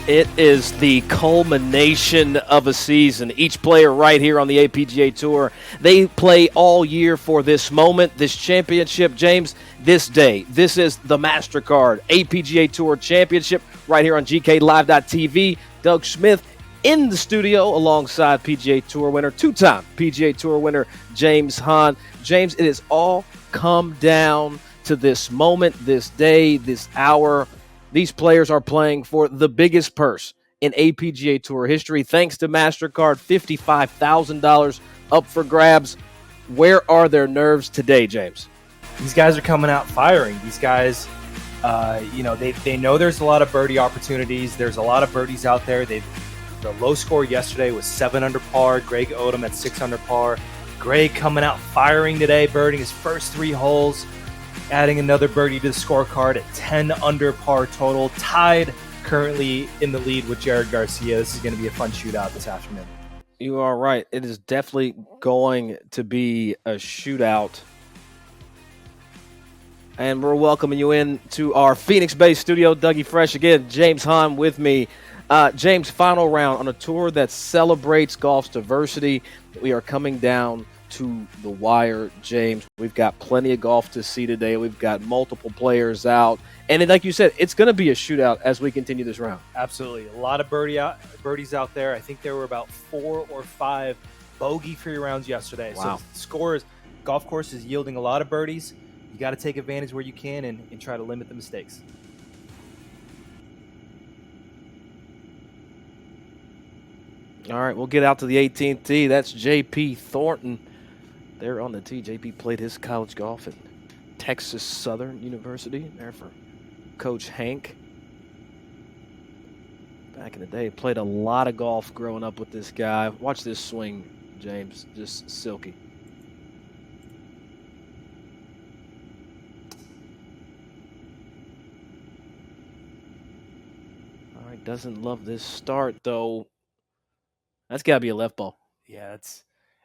It is the culmination of a season. Each player right here on the APGA Tour, they play all year for this moment, this championship, James, this day. This is the Mastercard APGA Tour Championship right here on GKLive.tv. Doug Smith in the studio alongside PGA Tour winner, two-time PGA Tour winner, James Hahn. James, it has all come down to this moment, this day, this hour. These players are playing for the biggest purse in APGA Tour history. Thanks to Mastercard, $55,000 up for grabs. Where are their nerves today, James? These guys are coming out firing. These guys, they know there's a lot of birdie opportunities. There's a lot of birdies out there. The low score yesterday was 7 under par. Greg Odom at 6 under par. Greg coming out firing today, birding his first 3 holes, adding another birdie to the scorecard at 10 under par total, tied currently in the lead with Jared Garcia. This is going to be a fun shootout this afternoon. You are right. It is definitely going to be a shootout. And we're welcoming you in to our Phoenix-based studio. Dougie Fresh again, James Hahn with me. James, final round on a tour that celebrates golf's diversity. We are coming down to the wire, James. We've got plenty of golf to see today. We've got multiple players out. And like you said, it's going to be a shootout as we continue this round. Absolutely. A lot of birdies out there. I think there were about 4 or 5 bogey-free rounds yesterday. Wow. So golf course is yielding a lot of birdies. You got to take advantage where you can and try to limit the mistakes. All right, we'll get out to the 18th tee. That's J.P. Thornton. There on the tee. J.P. played his college golf at Texas Southern University. There for Coach Hank. Back in the day, played a lot of golf growing up with this guy. Watch this swing, James. Just silky. All right, doesn't love this start, though. That's got to be a left ball. Yeah, it's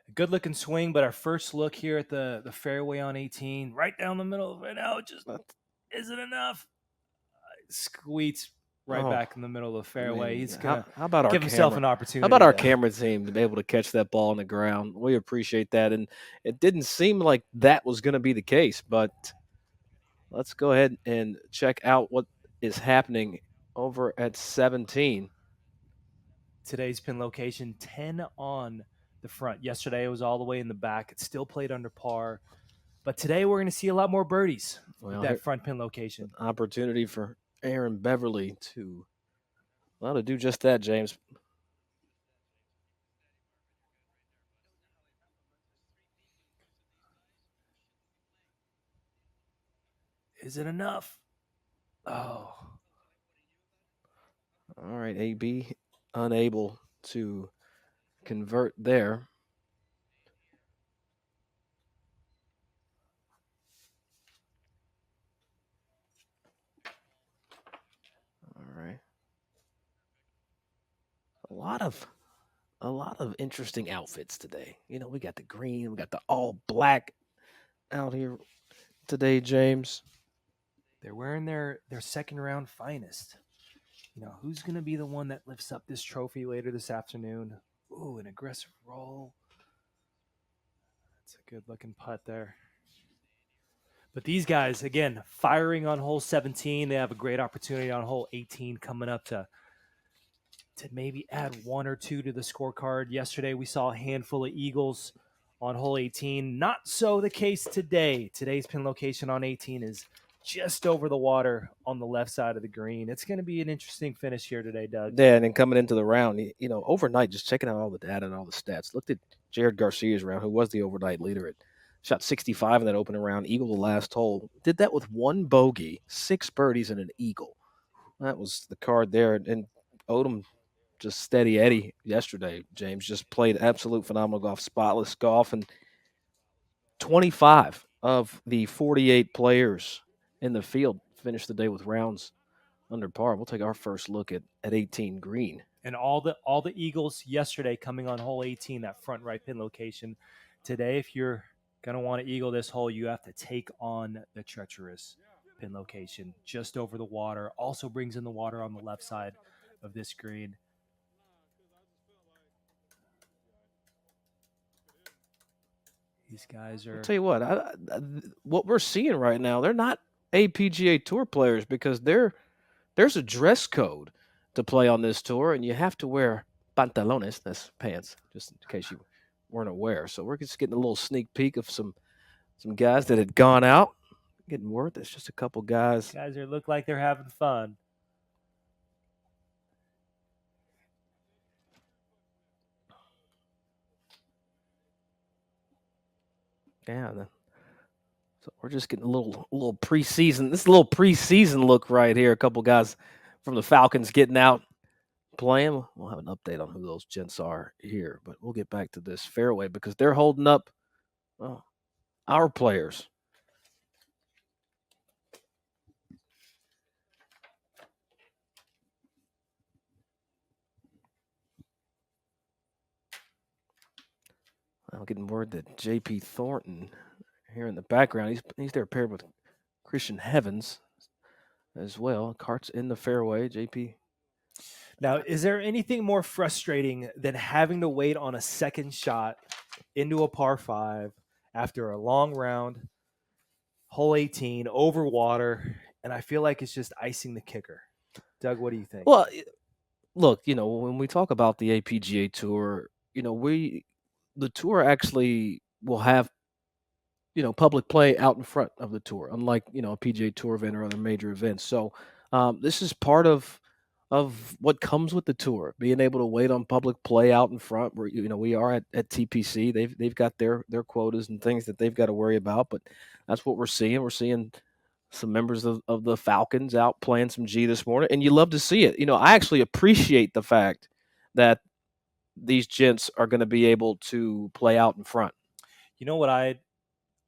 a good-looking swing, but our first look here at the fairway on 18, right down the middle right now, just isn't enough. Squeaks right back in the middle of the fairway. He's going to give himself an opportunity. How about our camera team to be able to catch that ball on the ground? We appreciate that. And it didn't seem like that was going to be the case, but let's go ahead and check out what is happening over at 17. Today's pin location, 10 on the front. Yesterday it was all the way in the back. It still played under par. But today we're going to see a lot more birdies with that front pin location. Opportunity for Aaron Beverly to do just that, James. Is it enough? Oh. All right, AB unable to convert there. All right. A lot of interesting outfits today. You know, we got the green, we got the all black out here today, James. They're wearing their second round finest. You know, who's going to be the one that lifts up this trophy later this afternoon? Ooh, an aggressive roll. That's a good-looking putt there. But these guys, again, firing on hole 17. They have a great opportunity on hole 18 coming up to maybe add 1 or 2 to the scorecard. Yesterday, we saw a handful of eagles on hole 18. Not so the case today. Today's pin location on 18 is just over the water on the left side of the green. It's going to be an interesting finish here today, Doug. Yeah, and then coming into the round, you know, overnight, just checking out all the data and all the stats. Looked at Jared Garcia's round, who was the overnight leader. Shot 65 in that opening round, eagle the last hole. Did that with 1 bogey, 6 birdies, and an eagle. That was the card there. And Odom just steady Eddie yesterday, James. Just played absolute phenomenal golf, spotless golf. And 25 of the 48 players in the field finished the day with rounds under par. We'll take our first look at 18 green. And all the eagles yesterday coming on hole 18, that front right pin location. Today, if you're going to want to eagle this hole, you have to take on the treacherous pin location just over the water. Also brings in the water on the left side of this green. These guys are. I'll tell you what we're seeing right now, they're not APGA Tour players because there's a dress code to play on this tour, and you have to wear pantalones, that's pants, just in case you weren't aware. So we're just getting a little sneak peek of some guys that had gone out. Getting word there's just a couple guys. Guys are look like they're having fun. Yeah. So we're just getting a little preseason. This is a little preseason look right here. A couple guys from the Falcons getting out playing. We'll have an update on who those gents are here, but we'll get back to this fairway because they're holding up our players. I'm getting word that J.P. Thornton here in the background, he's there paired with Christian Heavens as well. Cart's in the fairway, J.P. Now, is there anything more frustrating than having to wait on a second shot into a par 5 after a long round, hole 18, over water, and I feel like it's just icing the kicker? Doug, what do you think? Well, look, when we talk about the APGA Tour, the tour actually will have, public play out in front of the tour, unlike, a PGA Tour event or other major events. So this is part of what comes with the tour, being able to wait on public play out in front. Where we are at TPC, they've got their quotas and things that they've got to worry about, but that's what we're seeing. We're seeing some members of the Falcons out playing some G this morning, and you love to see it. I actually appreciate the fact that these gents are going to be able to play out in front. You know what I'd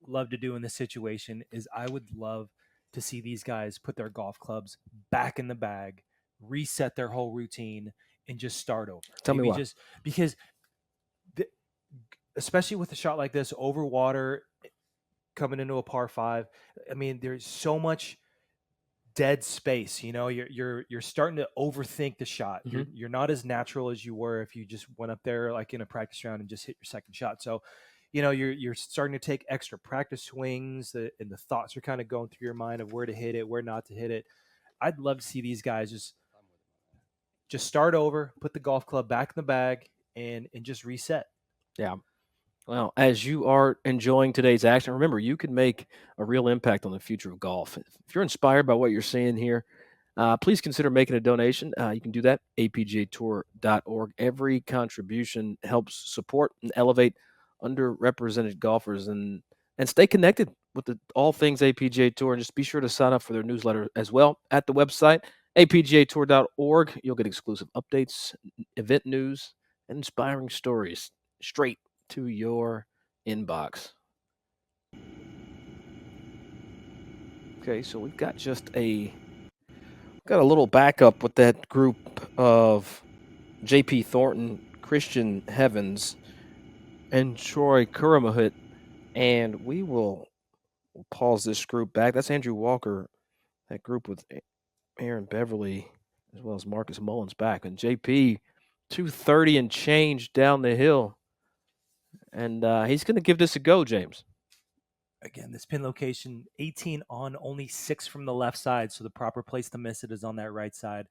love to do in this situation is I would love to see these guys put their golf clubs back in the bag, reset their whole routine, and just start over. Tell me why. Just because, especially with a shot like this over water, coming into a par 5, I mean, there's so much dead space. You're starting to overthink the shot. Mm-hmm. You're not as natural as you were if you just went up there like in a practice round and just hit your second shot. So you're starting to take extra practice swings, and the thoughts are kind of going through your mind of where to hit it, where not to hit it. I'd love to see these guys just start over, put the golf club back in the bag, and just reset. Yeah. Well, as you are enjoying today's action, remember, you can make a real impact on the future of golf. If you're inspired by what you're seeing here, please consider making a donation. You can do that, apgatour.org. Every contribution helps support and elevate underrepresented golfers and stay connected with all things APGA Tour. And just be sure to sign up for their newsletter as well at the website, apgatour.org. You'll get exclusive updates, event news, and inspiring stories straight to your inbox. Okay, so we've got a little backup with that group of J.P. Thornton, Christian Heavens, and Troy Kuramahut, and we'll pause this group back. That's Andrew Walker, that group with Aaron Beverly as well as Marcus Mullins back, and J.P. 230 and change down the hill. And he's going to give this a go, James. Again, this pin location, 18 on, only 6 from the left side, so the proper place to miss it is on that right side.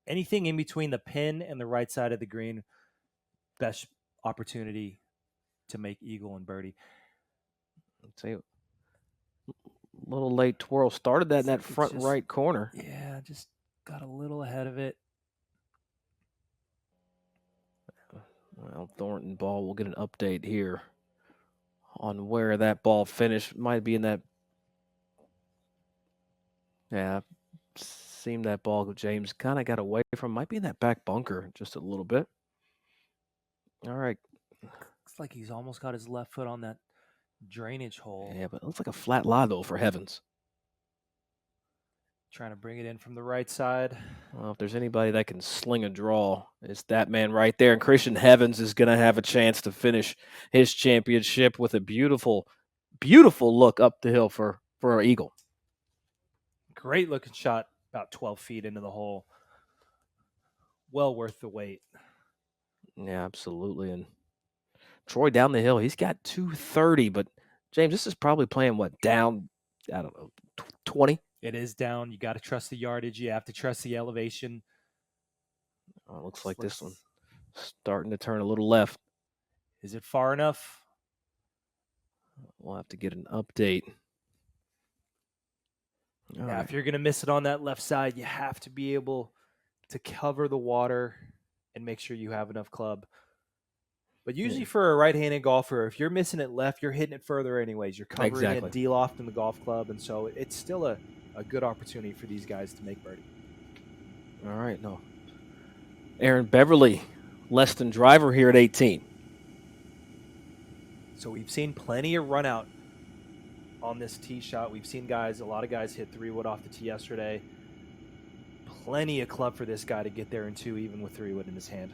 Anything in between the pin and the right side of the green, best opportunity to make eagle and birdie. I'd say a little late twirl. Started that in that front right corner. Yeah, just got a little ahead of it. Well, Thornton ball, we'll get an update here on where that ball finished. Might be in that. Yeah, seemed that ball, James, kind of got away from. Might be in that back bunker just a little bit. All right. Looks like he's almost got his left foot on that drainage hole. Yeah, but it looks like a flat lie, though, for Heavens. Trying to bring it in from the right side. Well, if there's anybody that can sling a draw, it's that man right there. And Christian Heavens is going to have a chance to finish his championship with a beautiful, beautiful look up the hill for an eagle. Great looking shot, about 12 feet into the hole. well worth the wait. Yeah, absolutely. And Troy down the hill, he's got 230, but James, this is probably playing what, down, I don't know, 20? It is down. You got to trust the yardage. You have to trust the elevation. Oh, looks like this one starting to turn a little left. Is it far enough? We'll have to get an update. Yeah, if you're going to miss it on that left side, you have to be able to cover the water and make sure you have enough club. But usually for a right-handed golfer, if you're missing it left, you're hitting it further anyways. You're covering it D-loft in the golf club, and so it's still a good opportunity for these guys to make birdie. All right, no. Aaron Beverly, less than driver here at 18. So we've seen plenty of run out on this tee shot. We've seen a lot of guys hit 3-wood off the tee yesterday. Plenty of club for this guy to get there in 2, even with 3-wood in his hand.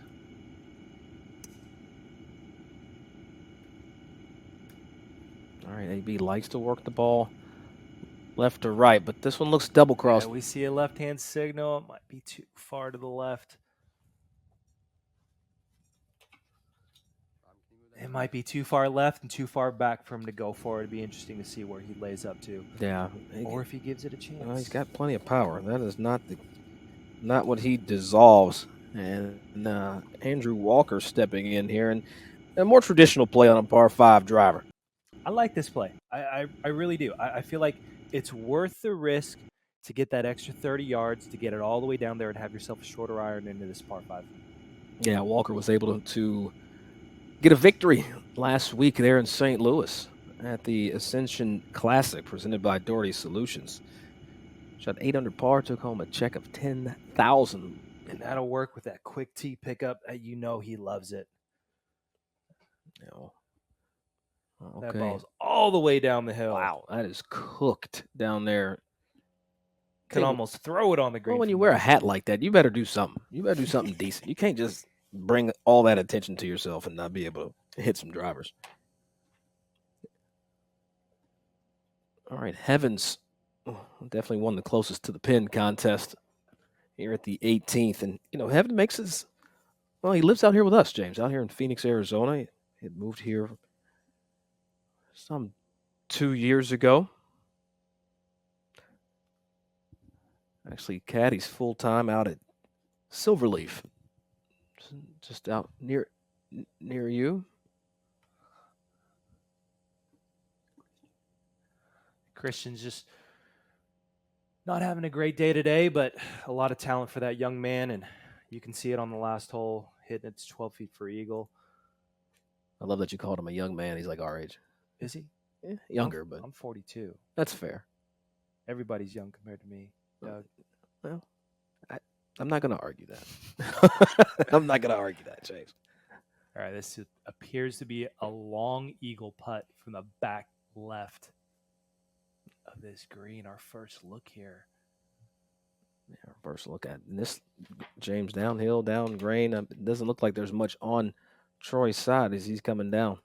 All right, AB likes to work the ball left to right, but this one looks double crossed. Yeah, we see a left-hand signal. It might be too far to the left. It might be too far left and too far back for him to go for it. It'd be interesting to see where he lays up to. Yeah. Or if he gives it a chance. Well, he's got plenty of power. That is not what he dissolves. And Andrew Walker stepping in here, and a more traditional play on a par 5 driver. I like this play. I really do. I feel like it's worth the risk to get that extra 30 yards to get it all the way down there and have yourself a shorter iron into this par 5. Yeah, Walker was able to get a victory last week there in St. Louis at the Ascension Classic presented by Doherty Solutions. Shot 8 under par, took home a check of $10,000. And that'll work with that quick tee pickup. You know he loves it. Okay. That ball's all the way down the hill. Wow, that is cooked down there. Can almost throw it on the green. Well, when you wear a hat like that, you better do something. You better do something decent. You can't just bring all that attention to yourself and not be able to hit some drivers. All right, Heavens definitely won the closest to the pin contest here at the 18th. And, Heaven makes his, he lives out here with us, James, out here in Phoenix, Arizona. He had moved here some 2 years ago. Actually, caddy's full-time out at Silverleaf, just out near you. Christian's just not having a great day today, but a lot of talent for that young man, and you can see it on the last hole, hitting it 12 feet for eagle. I love that you called him a young man. He's like our age. Is he? Yeah, younger, but I'm 42. That's fair. Everybody's young compared to me, Doug. Well, I'm not going to argue that. I'm not going to argue that, James. All right, this appears to be a long eagle putt from the back left of this green. Our first look here. Yeah, our first look at this, James, downhill, down grain. It doesn't look like there's much on Troy's side as he's coming down.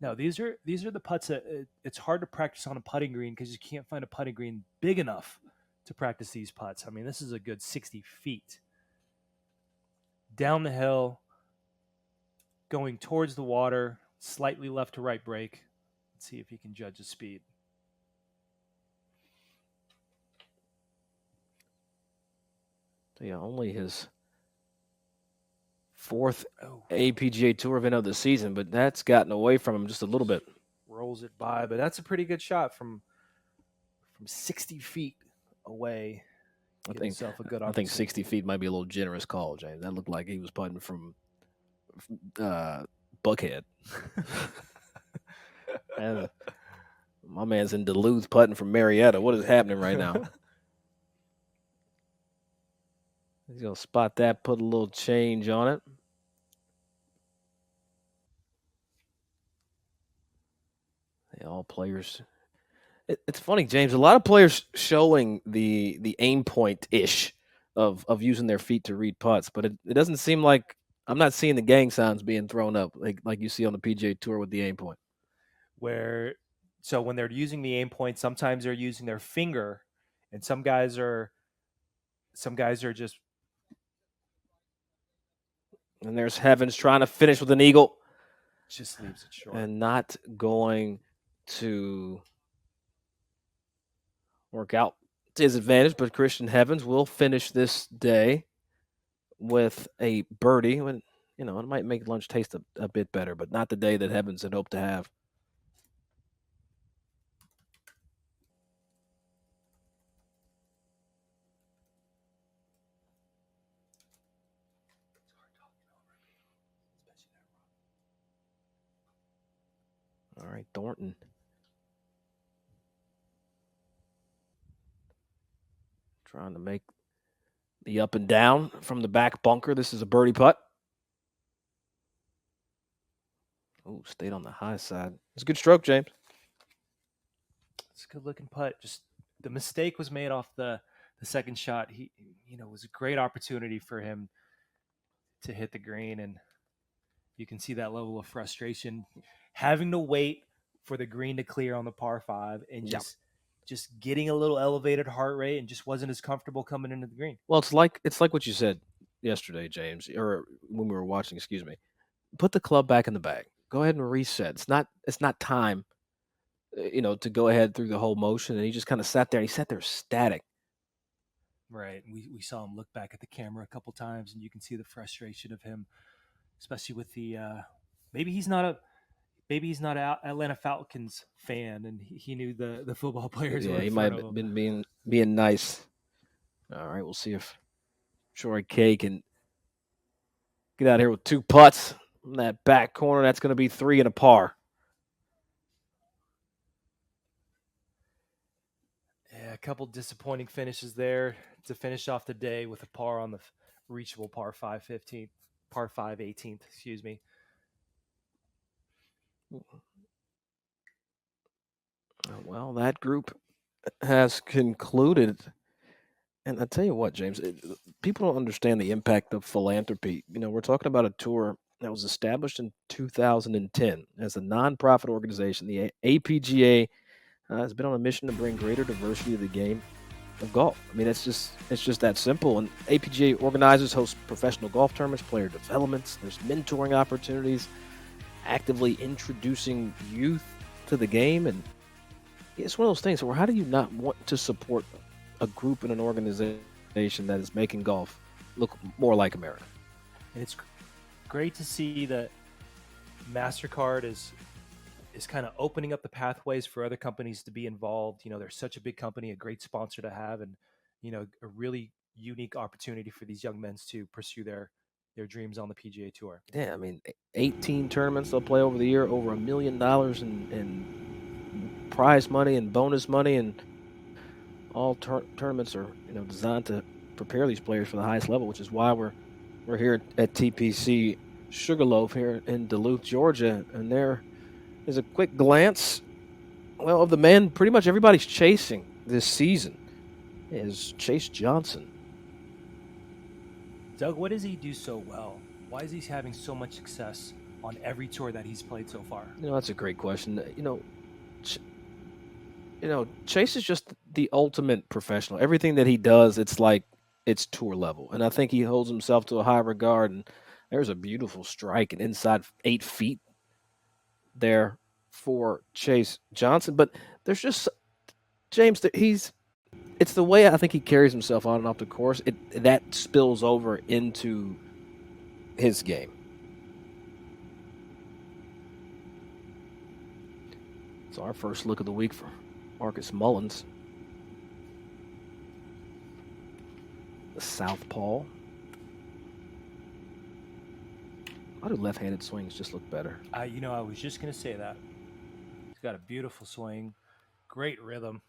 No, these are the putts that it's hard to practice on a putting green because you can't find a putting green big enough to practice these putts. I mean, this is a good 60 feet. Down the hill, going towards the water, slightly left to right break. Let's see if he can judge the speed. Yeah, only his fourth APGA Tour event of the season, but that's gotten away from him just a little bit. Rolls it by, but that's a pretty good shot from 60 feet away. I think 60 feet might be a little generous call, James. That looked like he was putting from Buckhead. And my man's in Duluth putting from Marietta. What is happening right now? He's going to spot that, put a little change on it. All players. It's funny, James. A lot of players showing the aim point-ish of using their feet to read putts, but it doesn't seem like I'm not seeing the gang signs being thrown up like you see on the PGA Tour with the aim point. So when they're using the aim point, sometimes they're using their finger, and some guys are just And there's Heavens trying to finish with an eagle. Just leaves it short. And not going to work out to his advantage, but Christian Heavens will finish this day with a birdie. When it might make lunch taste a bit better, but not the day that Heavens had hoped to have. All right, Thornton. Trying to make the up and down from the back bunker. This is a birdie putt. Oh, stayed on the high side. It's a good stroke, James. It's a good looking putt. Just the mistake was made off the second shot. He, it was a great opportunity for him to hit the green, and you can see that level of frustration, having to wait for the green to clear on the par 5 and just getting a little elevated heart rate and just wasn't as comfortable coming into the green. Well, it's like what you said yesterday, James, or when we were watching, excuse me. Put the club back in the bag. Go ahead and reset. It's not time, to go ahead through the whole motion. And he just kind of sat there. He sat there static. Right. We saw him look back at the camera a couple times, and you can see the frustration of him, especially with the maybe he's not an Atlanta Falcons fan, and he knew the football players. Yeah, he might have been being nice. All right, we'll see if Troy K can get out here with 2 putts from that back corner. That's going to be 3 and a par. Yeah, a couple disappointing finishes there to finish off the day with a par on the reachable par 5 15th, par 5 18th, excuse me. Well, that group has concluded. And I tell you what, James, people don't understand the impact of philanthropy. We're talking about a tour that was established in 2010 as a nonprofit organization. The APGA has been on a mission to bring greater diversity to the game of golf. I mean, it's just that simple. And APGA organizers host professional golf tournaments, player developments. There's mentoring opportunities, actively introducing youth to the game, and it's one of those things where how do you not want to support a group and an organization that is making golf look more like America? And it's great to see that Mastercard is kind of opening up the pathways for other companies to be involved. They're such a big company, a great sponsor to have, and a really unique opportunity for these young men to pursue their dreams on the PGA Tour. Yeah, I mean, 18 tournaments they'll play over the year, over $1 million in prize money and bonus money, and all tournaments are designed to prepare these players for the highest level, which is why we're here at TPC Sugarloaf here in Duluth, Georgia, and there is a quick glance, of the man pretty much everybody's chasing this season is Chase Johnson. Doug, what does he do so well? Why is he having so much success on every tour that he's played so far? That's a great question. Chase is just the ultimate professional. Everything that he does, it's like it's tour level. And I think he holds himself to a high regard. And there's a beautiful strike and inside 8 feet there for Chase Johnson. But there's just, James, it's the way I think he carries himself on and off the course. That spills over into his game. It's our first look of the week for Marcus Mullins. The southpaw. Why do left-handed swings just look better? I was just going to say that. He's got a beautiful swing, great rhythm.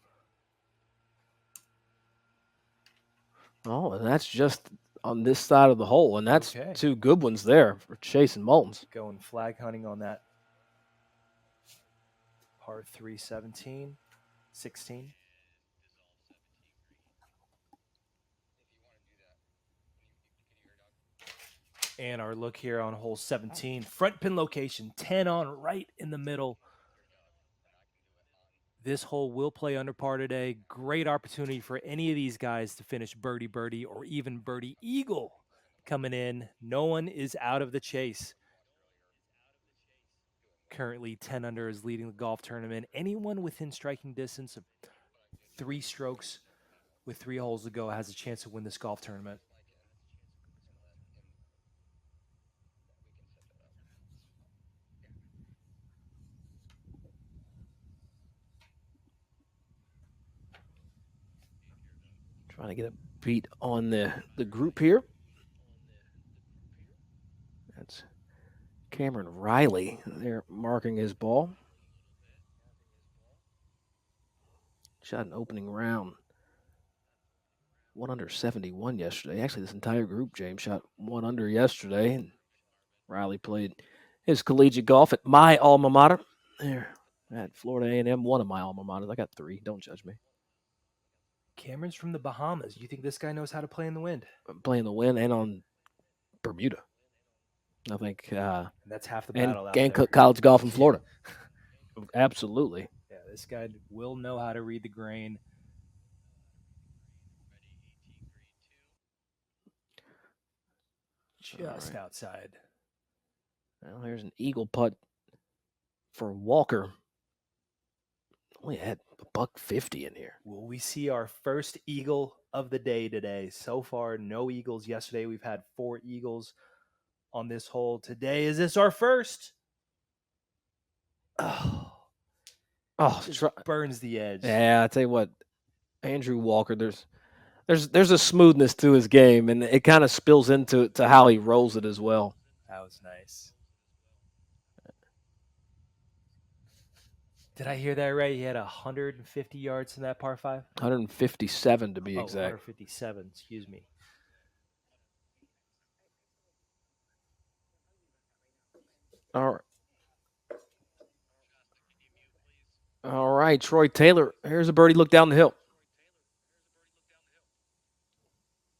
Oh, and that's just on this side of the hole, and that's 2 good ones there for Chase and Mullins. Going flag hunting on that par 3 17, 16. And our look here on hole 17, front pin location, 10 on right in the middle. This hole will play under par today. Great opportunity for any of these guys to finish birdie or even birdie eagle coming in. No one is out of the chase. Currently 10 under is leading the golf tournament. Anyone within striking distance of 3 strokes with 3 holes to go has a chance to win this golf tournament. Trying to get a beat on the group here. That's Cameron Riley. They're marking his ball. Shot an opening round. 1 under 71 yesterday. Actually, this entire group, James, shot 1 under yesterday. And Riley played his collegiate golf at my alma mater. There at Florida A&M, one of my alma maters. I got 3. Don't judge me. Cameron's from the Bahamas. You think this guy knows how to play in the wind? I'm playing the wind and on Bermuda. I think. That's half the battle out and there. college golf in Florida. Absolutely. Yeah, this guy will know how to read the grain. Just outside. Well, here's an eagle putt for Walker. Only had $150 in here. Will we see our first eagle of the day today? So far, no eagles. Yesterday, we've had 4 eagles on this hole. Today, is this our first? Oh, burns the edge. Yeah, I tell you what, Andrew Walker. There's a smoothness to his game, and it kind of spills into how he rolls it as well. That was nice. Did I hear that right? He had 150 yards in that par 5? 157 to be exact. 157, excuse me. All right, Troy Taylor. Here's a birdie look down the hill.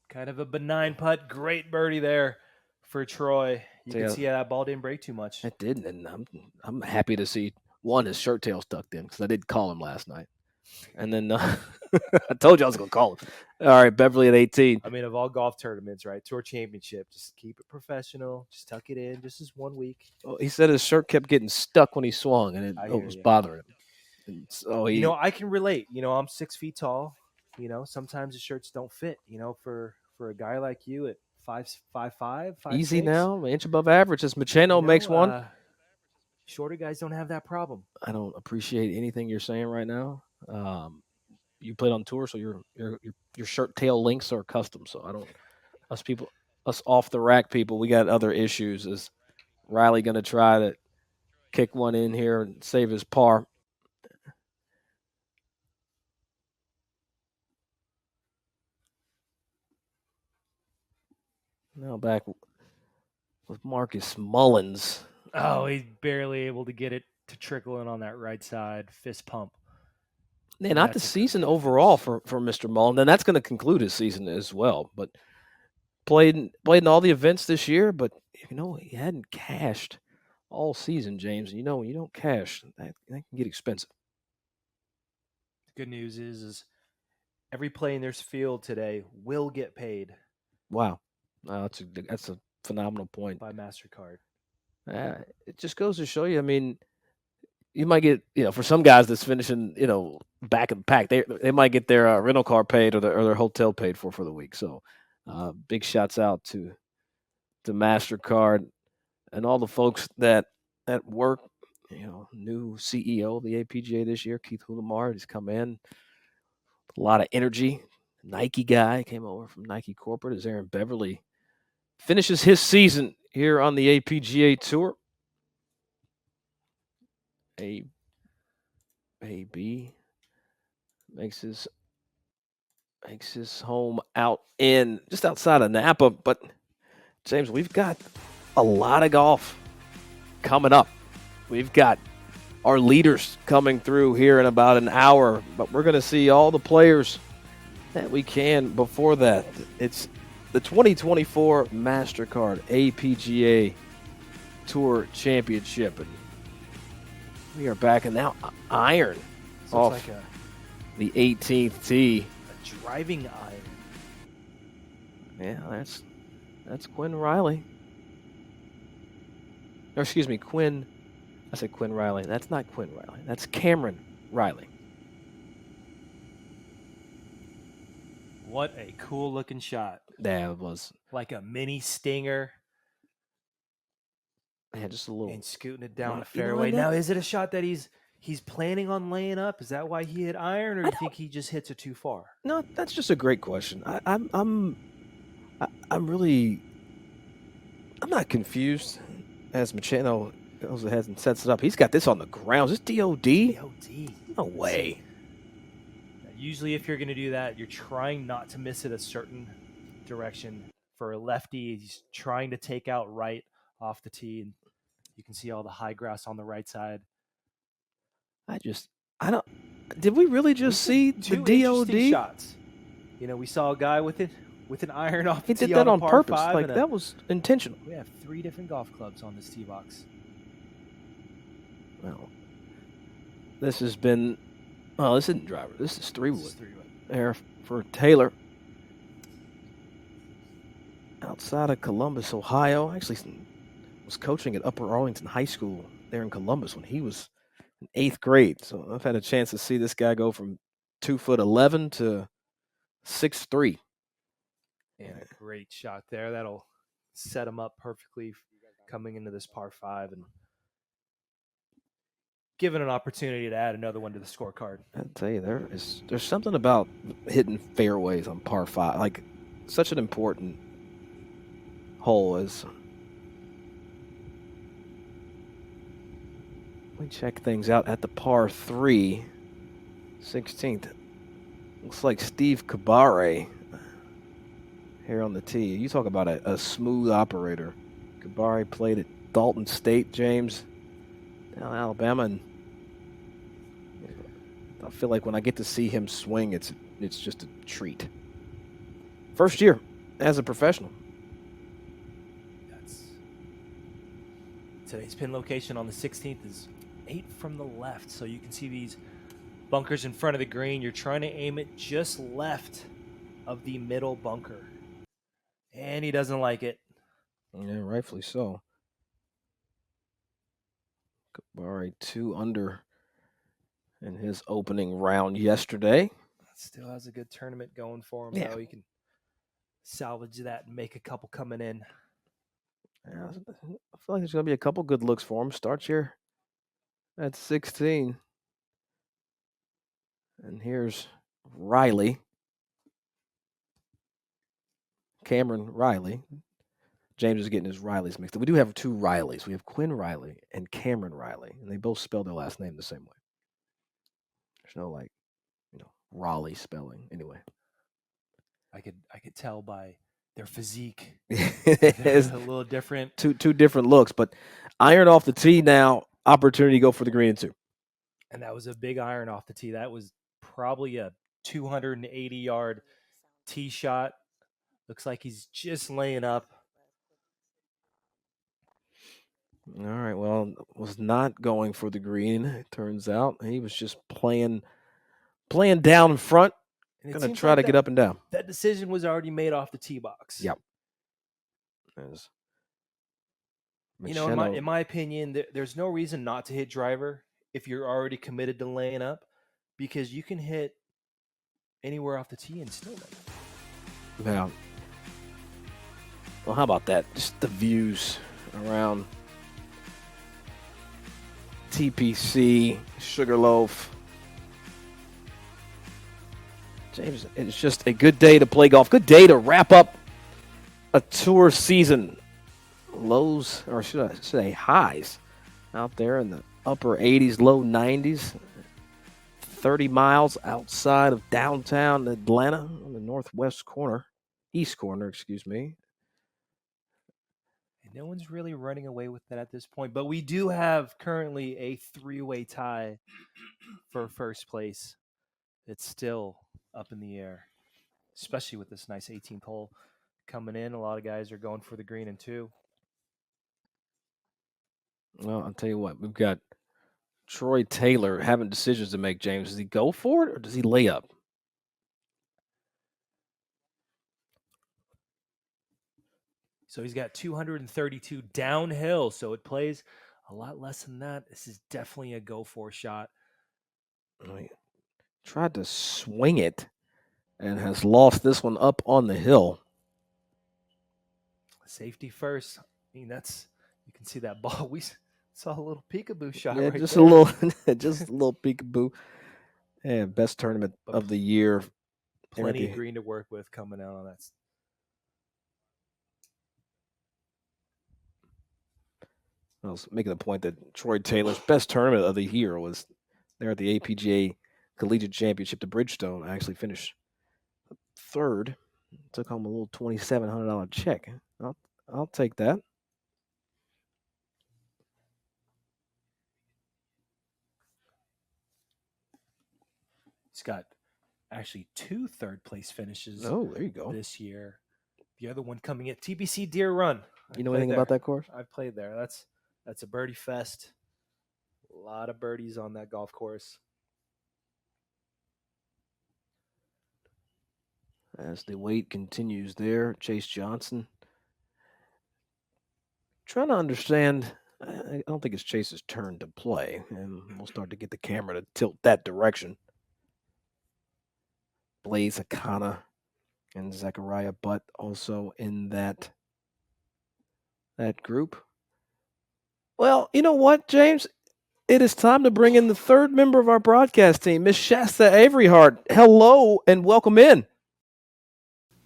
Kind of a benign putt. Great birdie there for Troy. You can see that ball didn't break too much. It didn't, and I'm happy to see his shirt tail's tucked in because I did call him last night. And then I told you I was going to call him. All right, Beverly at 18. I mean, of all golf tournaments, right? Tour Championship, just keep it professional. Just tuck it in. Just this 1 week. Well, he said his shirt kept getting stuck when he swung, and it was bothering him. And so I can relate. I'm 6 feet tall. Sometimes the shirts don't fit. For a guy like you at 5'5", easy 6, now, an inch above average. As Machino makes one. Shorter guys don't have that problem. I don't appreciate anything you're saying right now. You played on tour, so your shirt tail links are custom. So I don't. Us off the rack people, we got other issues. Is Riley going to try to kick one in here and save his par? Now back with Marcus Mullins. Oh, he's barely able to get it to trickle in on that right side. Fist pump. Yeah, not the season overall for Mr. Mullins. And that's going to conclude his season as well. But played in all the events this year, but he hadn't cashed all season, James. And when you don't cash, that can get expensive. The good news is every play in this field today will get paid. Wow. That's a phenomenal point. By Mastercard. It just goes to show you, I mean, you might get, for some guys that's finishing, back in the pack, they might get their rental car paid or their hotel paid for the week. So big shouts out to Mastercard and all the folks that work, new CEO of the APGA this year, Keith Hulamar, he's come in. A lot of energy. Nike guy came over from Nike Corporate as Aaron Beverly finishes his season here on the APGA Tour. AB makes his home out in just outside of Napa. But James, we've got a lot of golf coming up. We've got our leaders coming through here in about an hour, but we're going to see all the players that we can before that. It's the 2024 Mastercard APGA Tour Championship. And we are back and now iron off like the 18th tee. A driving iron. Yeah, That's Quinn Riley. Or excuse me, Quinn. I said Quinn Riley. That's not Quinn Riley. That's Cameron Riley. What a cool looking shot. That was Like a mini stinger. Yeah, just a little. And scooting it down the You know fairway. what, Now, is it a shot that he's planning on laying up? Is that why he hit iron, or do you think he just hits it too far? No, that's just a great question. I'm really not confused as Machado goes ahead and sets it up. He's got this on the ground. Is this DOD? DOD. No way. Usually, if you're going to do that, you're trying not to miss it a certain direction. For a lefty, he's trying to take out right off the tee, and you can see all the high grass on the right side. I don't. Did we really just see the DOD shots? You know, we saw a guy with an iron off the tee. He did that on purpose. Like that was intentional. We have 3 different golf clubs on this tee box. Well, this has been. Well, this isn't driver. This is 3-wood. There for Taylor. Outside of Columbus, Ohio. Actually, was coaching at Upper Arlington High School there in Columbus when he was in 8th grade. So I've had a chance to see this guy go from 2'11" to 6'3". And a great shot there. That'll set him up perfectly coming into this par 5 and given an opportunity to add another one to the scorecard. I tell you, there's something about hitting fairways on par 5, like such an important hole as. We check things out at the par 3, 16th. Looks like Steve Kabare here on the tee. You talk about a smooth operator. Kabare played at Dalton State, James, down in Alabama, and I feel like when I get to see him swing, it's just a treat. First year as a professional. Today's pin location on the 16th is 8 from the left, so you can see these bunkers in front of the green. You're trying to aim it just left of the middle bunker, and he doesn't like it. Yeah, rightfully so. Kabare 2 under in his opening round yesterday. Still has a good tournament going for him, Yeah. though. He can salvage that and make a couple coming in. Yeah, I feel like there's going to be a couple good looks for him. Starts here at 16. And here's Riley. Cameron Riley. James is getting his Rileys mixed up. We do have 2 Rileys. We have Quinn Riley and Cameron Riley, and they both spell their last name the same way. There's no Raleigh spelling. Anyway, I could tell by their physique. It's a little different. Two different looks, but iron off the tee now. Opportunity to go for the green 2. And that was a big iron off the tee. That was probably a 280-yard tee shot. Looks like he's just laying up. All right, well, was not going for the green, it turns out. He was just playing down in front, going to try to get up and down. That decision was already made off the tee box. Yep. You know, in my opinion, there's no reason not to hit driver if you're already committed to laying up, because you can hit anywhere off the tee and still lay up. Yeah. Well, how about that? Just the views around TPC Sugarloaf. James, it's just a good day to play golf. Good day to wrap up a tour season. Lows, or should I say highs, out there in the upper 80s, low 90s. 30 miles outside of downtown Atlanta on the east corner, excuse me. And no one's really running away with that at this point, but we do have currently a 3-way tie for first place. It's still up in the air, especially with this nice 18th hole coming in. A lot of guys are going for the green and 2. Well, I'll tell you what, we've got Troy Taylor having decisions to make, James. Does he go for it or does he lay up? So he's got 232 downhill. So it plays a lot less than that. This is definitely a go for shot. He tried to swing it and has lost this one up on the hill. Safety first. I mean, you can see that ball. We saw a little peekaboo shot Yeah, right just there. a little, just a little peekaboo. Yeah, best tournament But of the year. Plenty of green to work with coming out on that. I was making the point that Troy Taylor's best tournament of the year was there at the APGA Collegiate Championship to Bridgestone. I actually finished third. Took home a little $2,700 check. I'll take that. He's got actually 2 third-place finishes. Oh, there you go. This year. The other one coming at TPC Deer Run. You know anything about that course? I've played there. That's a birdie fest. A lot of birdies on that golf course. As the wait continues there, Chase Johnson trying to understand. I don't think it's Chase's turn to play, and we'll start to get the camera to tilt that direction. Blaze Akana and Zachariah Butt also in that group. Well, you know what, James? It is time to bring in the third member of our broadcast team, Miss Shasta Averyhart. Hello and welcome in.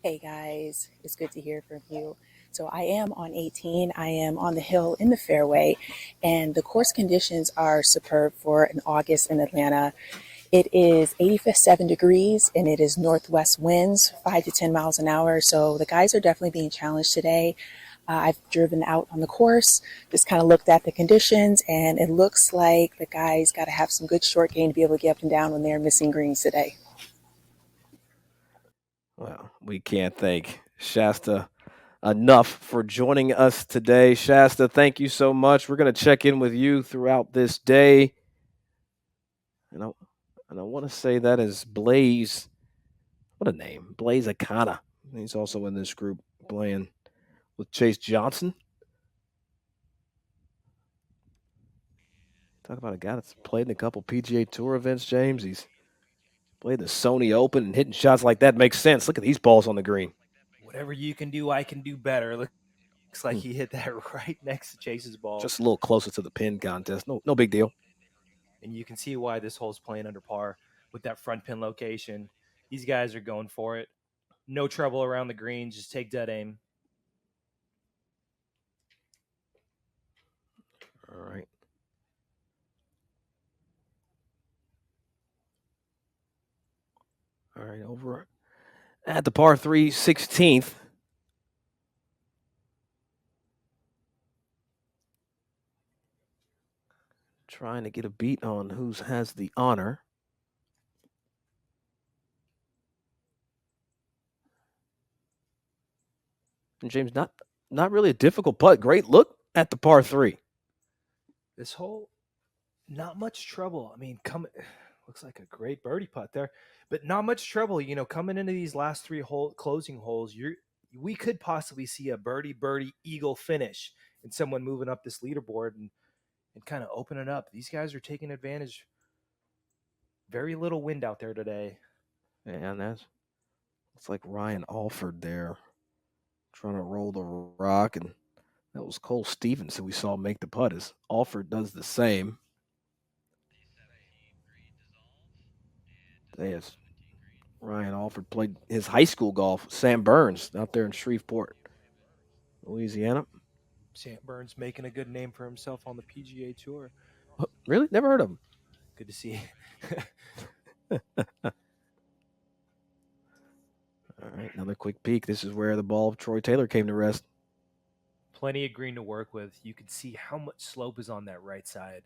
Hey guys, it's good to hear from you. So I am on 18. I am on the hill in the fairway, and the course conditions are superb for an August in Atlanta. It is 87 degrees, and it is northwest winds, 5 to 10 miles an hour. So the guys are definitely being challenged today. I've driven out on the course, just kind of looked at the conditions, and it looks like the guys got to have some good short game to be able to get up and down when they're missing greens today. Well, we can't thank Shasta enough for joining us today. Shasta, thank you so much. We're going to check in with you throughout this day. And I want to say that is Blaze. What a name. Blaze Akana. He's also in this group playing with Chase Johnson. Talk about a guy that's played in a couple PGA Tour events, James. He's played the Sony Open, and hitting shots like that makes sense. Look at these balls on the green. Whatever you can do, I can do better. Looks like he hit that right next to Chase's ball. Just a little closer to the pin contest. No big deal. And you can see why this hole's playing under par with that front pin location. These guys are going for it. No trouble around the green. Just take dead aim. All right. All right, over at the par 3 16th. Trying to get a beat on who has the honor. And James, not really a difficult putt. Great look at the par 3. This hole, not much trouble. I mean, looks like a great birdie putt there, but not much trouble. You know, coming into these last 3 closing holes, we could possibly see a birdie eagle finish and someone moving up this leaderboard and kind of open it up. These guys are taking advantage. Very little wind out there today. And it's like Ryan Alford there trying to roll the rock, and that was Cole Stevens who we saw make the putt as Alford does the same. Yes. Ryan Alford played his high school golf, Sam Burns, out there in Shreveport, Louisiana. Sam Burns making a good name for himself on the PGA Tour. Really? Never heard of him. Good to see. All right, another quick peek. This is where the ball of Troy Taylor came to rest. Plenty of green to work with. You can see how much slope is on that right side.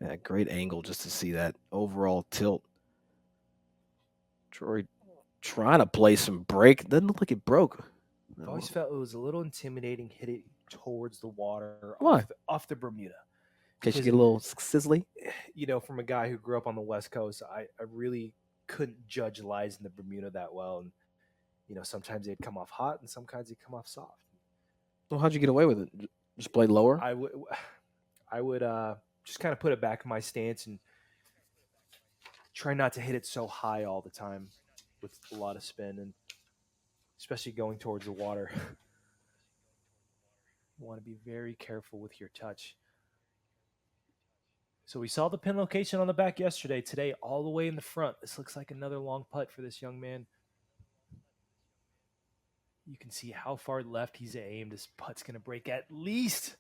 Yeah, great angle just to see that overall tilt. Troy trying to play some break. Doesn't look like it broke. I've always felt it was a little intimidating hitting towards the water. Why? Off the Bermuda. In case you get a little sizzly. You know, from a guy who grew up on the West Coast, I really couldn't judge lies in the Bermuda that well. And, you know, sometimes they'd come off hot and sometimes they'd come off soft. Well, how'd you get away with it? Just play lower? I would just kind of put it back in my stance and try not to hit it so high all the time with a lot of spin, and especially going towards the water. You want to be very careful with your touch. So we saw the pin location on the back yesterday. Today, all the way in the front. This looks like another long putt for this young man. You can see how far left he's aimed. This putt's going to break at least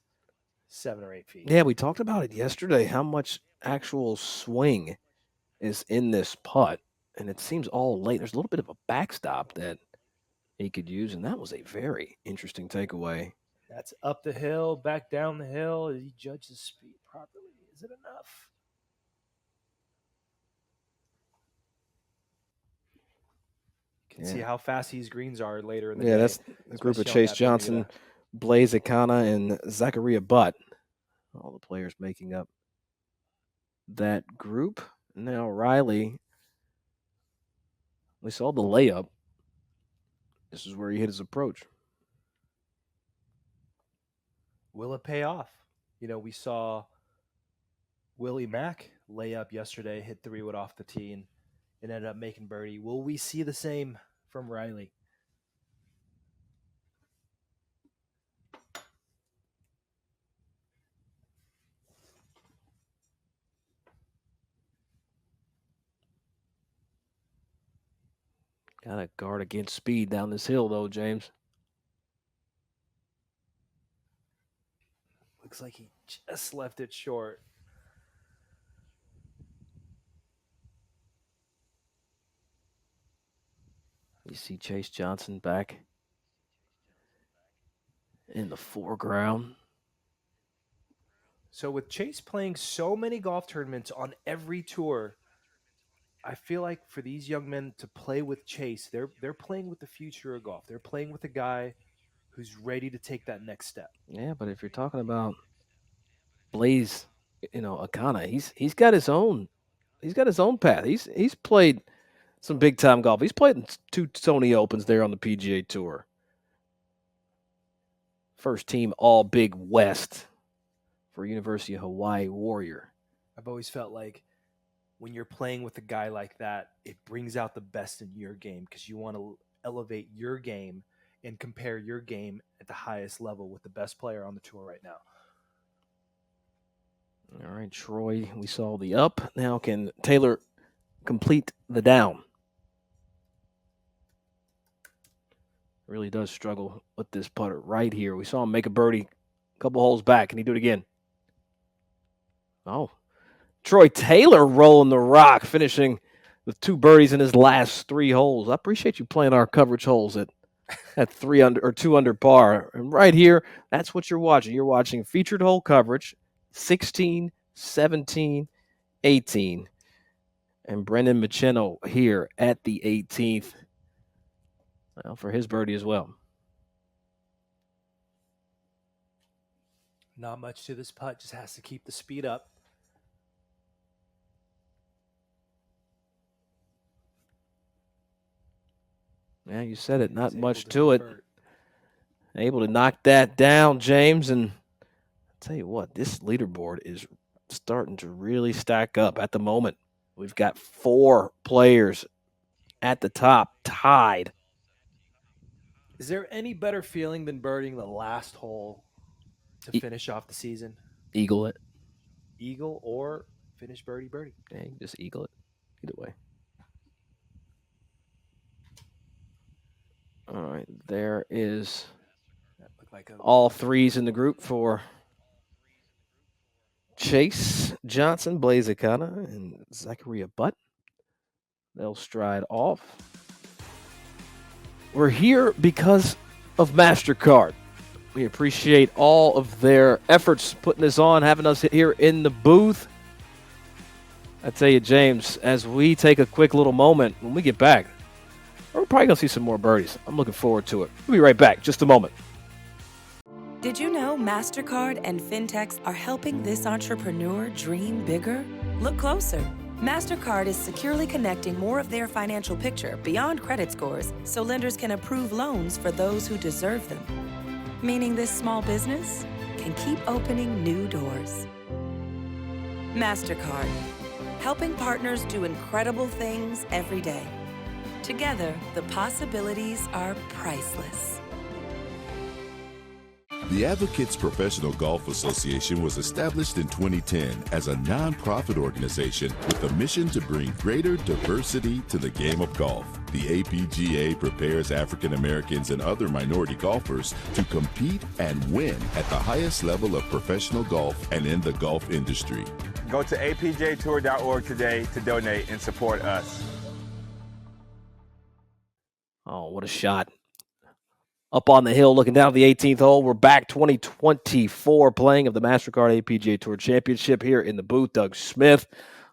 7 or 8 feet. Yeah, we talked about it yesterday, how much actual swing is in this putt, and it seems all late. There's a little bit of a backstop that he could use, and that was a very interesting takeaway. That's up the hill, back down the hill. Did he judge the speed properly? Is it enough? You can see how fast these greens are later in the day. Yeah, that's the group of Chase Johnson, Blaze Akana, and Zachariah Butt. All the players making up that group. Now Riley, we saw the layup. This is where he hit his approach. Will it pay off? You know, we saw Willie Mack lay up yesterday, hit 3-wood off the tee, and ended up making birdie. Will we see the same from Riley? Got to guard against speed down this hill, though, James. Looks like he just left it short. You see Chase Johnson back in the foreground. So with Chase playing so many golf tournaments on every tour, I feel like for these young men to play with Chase, they're playing with the future of golf. They're playing with a guy who's ready to take that next step. Yeah, but if you're talking about Blaze, Akana, he's got his own path. He's played some big time golf. He's played in 2 Sony Opens there on the PGA Tour. First team All Big West for University of Hawaii Warrior. I've always felt like when you're playing with a guy like that, it brings out the best in your game because you want to elevate your game and compare your game at the highest level with the best player on the tour right now. All right, Troy, we saw the up. Now can Taylor complete the down? Really does struggle with this putter right here. We saw him make a birdie a couple holes back. Can he do it again? Oh, Troy Taylor rolling the rock, finishing with 2 birdies in his last 3 holes. I appreciate you playing our coverage holes at 3 under or 2 under par. And right here, that's what you're watching. You're watching featured hole coverage, 16, 17, 18. And Brendan Machino here at the 18th. Well, for his birdie as well. Not much to this putt. Just has to keep the speed up. Yeah, you said it. Not much to it. Able to knock that down, James. And I'll tell you what, this leaderboard is starting to really stack up at the moment. We've got 4 players at the top, tied. Is there any better feeling than birding the last hole to finish off the season? Eagle it. Eagle or finish birdie. Yeah, you can just eagle it. Either way. All right, there is all 3s in the group for Chase Johnson, Blaze Akana, and Zachariah Butt. They'll stride off. We're here because of Mastercard. We appreciate all of their efforts putting this on, having us here in the booth. I tell you, James, as we take a quick little moment, when we get back, we're probably going to see some more birdies. I'm looking forward to it. We'll be right back. Just a moment. Did you know MasterCard and fintechs are helping this entrepreneur dream bigger? Look closer. MasterCard is securely connecting more of their financial picture beyond credit scores so lenders can approve loans for those who deserve them. meaning this small business can keep opening new doors. Mastercard, helping partners do incredible things every day. Together, the possibilities are priceless. The Advocates Professional Golf Association was established in 2010 as a nonprofit organization with a mission to bring greater diversity to the game of golf. The APGA prepares African Americans and other minority golfers to compete and win at the highest level of professional golf and in the golf industry. Go to apgatour.org today to donate and support us. Oh, what a shot. Up on the hill, looking down at the 18th hole. We're back 2024 playing of the Mastercard APGA Tour Championship here in the booth. Doug Smith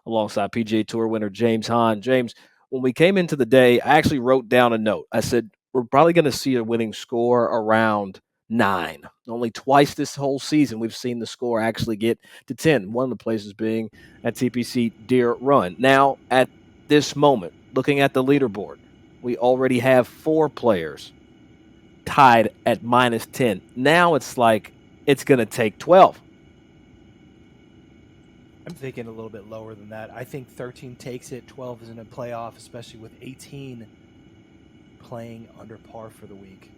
alongside PGA Tour winner James Hahn. James, when we came into the day, I actually wrote down a note. I said, we're probably going to see a winning score around 9. Only twice this whole season we've seen the score actually get to 10. One of the places being at TPC Deer Run. Now, at this moment, looking at the leaderboard, we already have 4 players tied at minus 10. Now it's like it's going to take 12. I'm thinking a little bit lower than that. I think 13 takes it, 12 is in a playoff, especially with 18 playing under par for the week.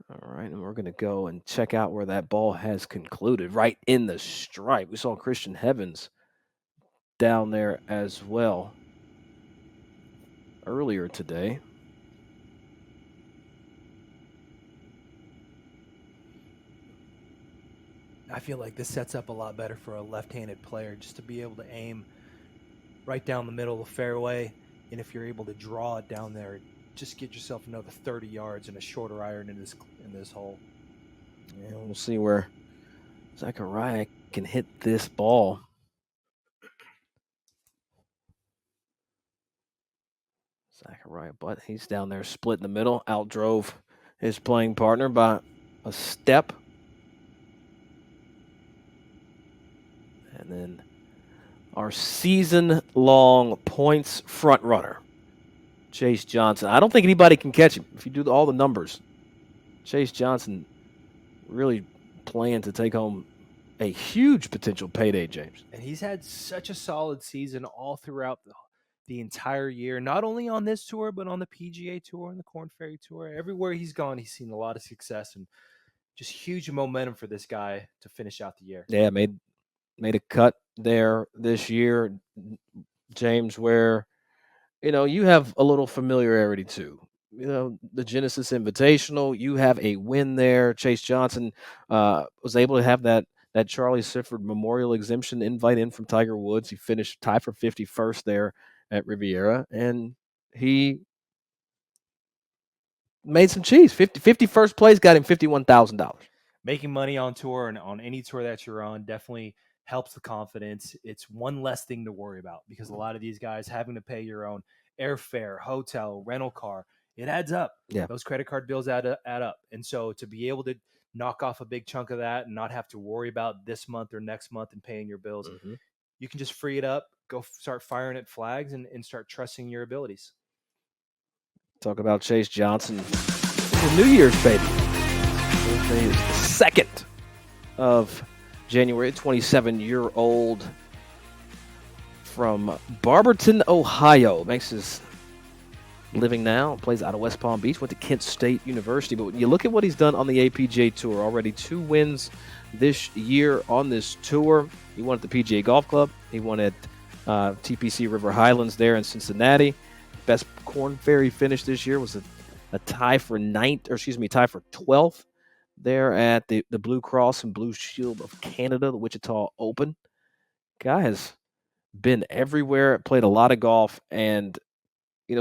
All right, and we're going to go and check out where that ball has concluded, right in the stripe. We saw Christian Heavens down there as well earlier today. I feel like this sets up a lot better for a left-handed player, just to be able to aim right down the middle of the fairway, and if you're able to draw it down there, just get yourself another 30 yards and a shorter iron in this hole. Yeah, we'll see where Zachariah can hit this ball. Zachariah, but he's down there split in the middle, outdrove his playing partner by a step. And then our season-long points front runner, Chase Johnson. I don't think anybody can catch him if you do all the numbers. Chase Johnson really playing to take home a huge potential payday, James. And he's had such a solid season all throughout the entire year, not only on this tour, but on the PGA Tour and the Korn Ferry Tour. Everywhere he's gone, he's seen a lot of success and just huge momentum for this guy to finish out the year. Yeah, made a cut there this year, James, where, you have a little familiarity too. The Genesis Invitational, you have a win there. Chase Johnson was able to have that Charlie Sifford Memorial Exemption invite in from Tiger Woods. He finished tied for 51st there at Riviera, and he made some cheese. 51st place got him $51,000. Making money on tour and on any tour that you're on definitely helps the confidence. It's one less thing to worry about, because a lot of these guys having to pay your own airfare, hotel, rental car, it adds up. Yeah. Those credit card bills add up. And so to be able to knock off a big chunk of that and not have to worry about this month or next month and paying your bills, you can just free it up, go start firing at flags and start trusting your abilities. Talk about Chase Johnson. The New Year's baby. Thursday is the 2nd of January. 27-year-old from Barberton, Ohio. Makes his living now. Plays out of West Palm Beach. Went to Kent State University. But when you look at what he's done on the APGA Tour, already 2 wins this year on this tour. He won at the PGA Golf Club. He won at TPC River Highlands there in Cincinnati. Best Korn Ferry finish this year was a tie for 12th there at the Blue Cross and Blue Shield of Canada, the Wichita Open. Guy has been everywhere, played a lot of golf, and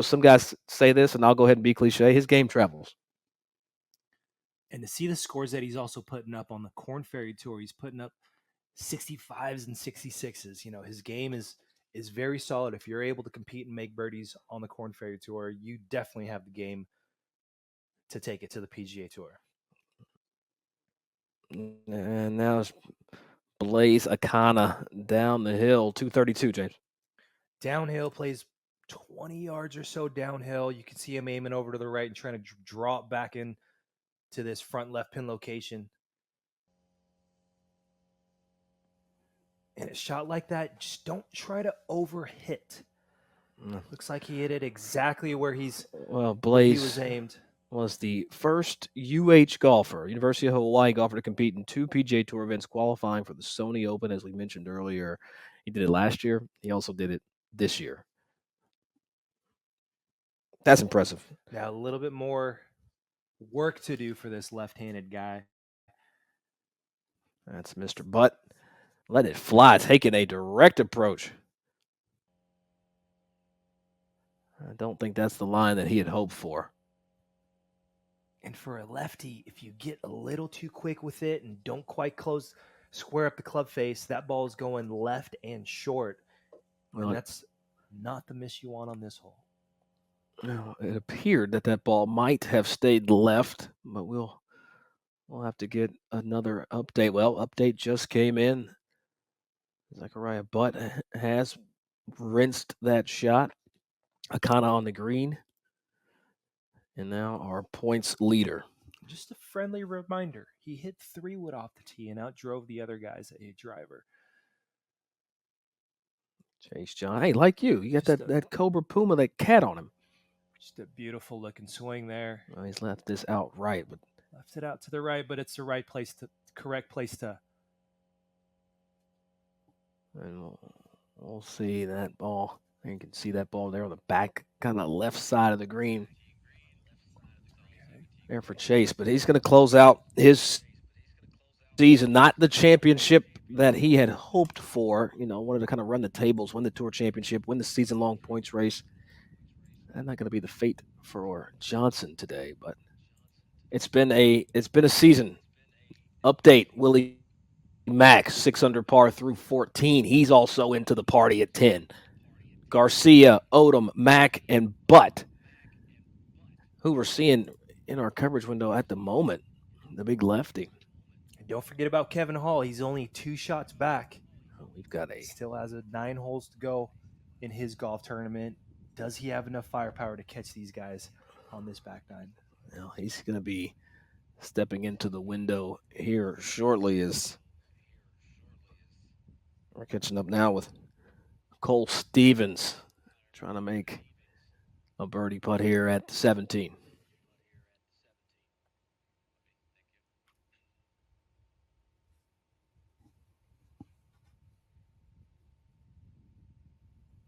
some guys say this, and I'll go ahead and be cliche, his game travels. And to see the scores that he's also putting up on the Korn Ferry Tour, he's putting up 65s and 66s. His game is very solid. If you're able to compete and make birdies on the Korn Ferry Tour, you definitely have the game to take it to the PGA Tour. And now it's Blaze Akana down the hill, 232, James. Downhill, plays 20 yards or so downhill. You can see him aiming over to the right and trying to draw it back in to this front left pin location. And a shot like that, just don't try to overhit. Looks like he hit it exactly where he Blaze was aimed. Was the first golfer, University of Hawaii golfer, to compete in 2 PGA Tour events qualifying for the Sony Open, as we mentioned earlier. He did it last year. He also did it this year. That's impressive. Now, a little bit more work to do for this left-handed guy. That's Mr. Butt. Let it fly, taking a direct approach. I don't think that's the line that he had hoped for. And for a lefty, if you get a little too quick with it and don't quite square up the club face, that ball is going left and short. And that's not the miss you want on this hole. No, it appeared that ball might have stayed left, but we'll have to get another update. Well, update just came in. Zachariah Butt has rinsed that shot. Akana on the green. And now our points leader. Just a friendly reminder. He hit 3-wood off the tee and outdrove the other guys at a driver. Chase John. Hey, like you got that Cobra Puma, that cat on him. Just a beautiful looking swing there. Well, he's left this out right, but left it out to the right, but it's the correct place to. And we'll see that ball. You can see that ball there on the back, kind of left side of the green. There for Chase, but he's going to close out his season, not the championship that he had hoped for. Wanted to kind of run the tables, win the Tour Championship, win the season-long points race. That's not going to be the fate for Johnson today, but it's been a season. Update: Willie Mack, 6 under par through 14. He's also into the party at 10. Garcia, Odom, Mack, and Butt, who we're seeing in our coverage window at the moment, the big lefty. And don't forget about Kevin Hall. He's only 2 shots back. We've got still has 9 holes to go in his golf tournament. Does he have enough firepower to catch these guys on this back nine? Well, he's going to be stepping into the window here shortly as we're catching up now with Cole Stevens trying to make a birdie putt here at 17.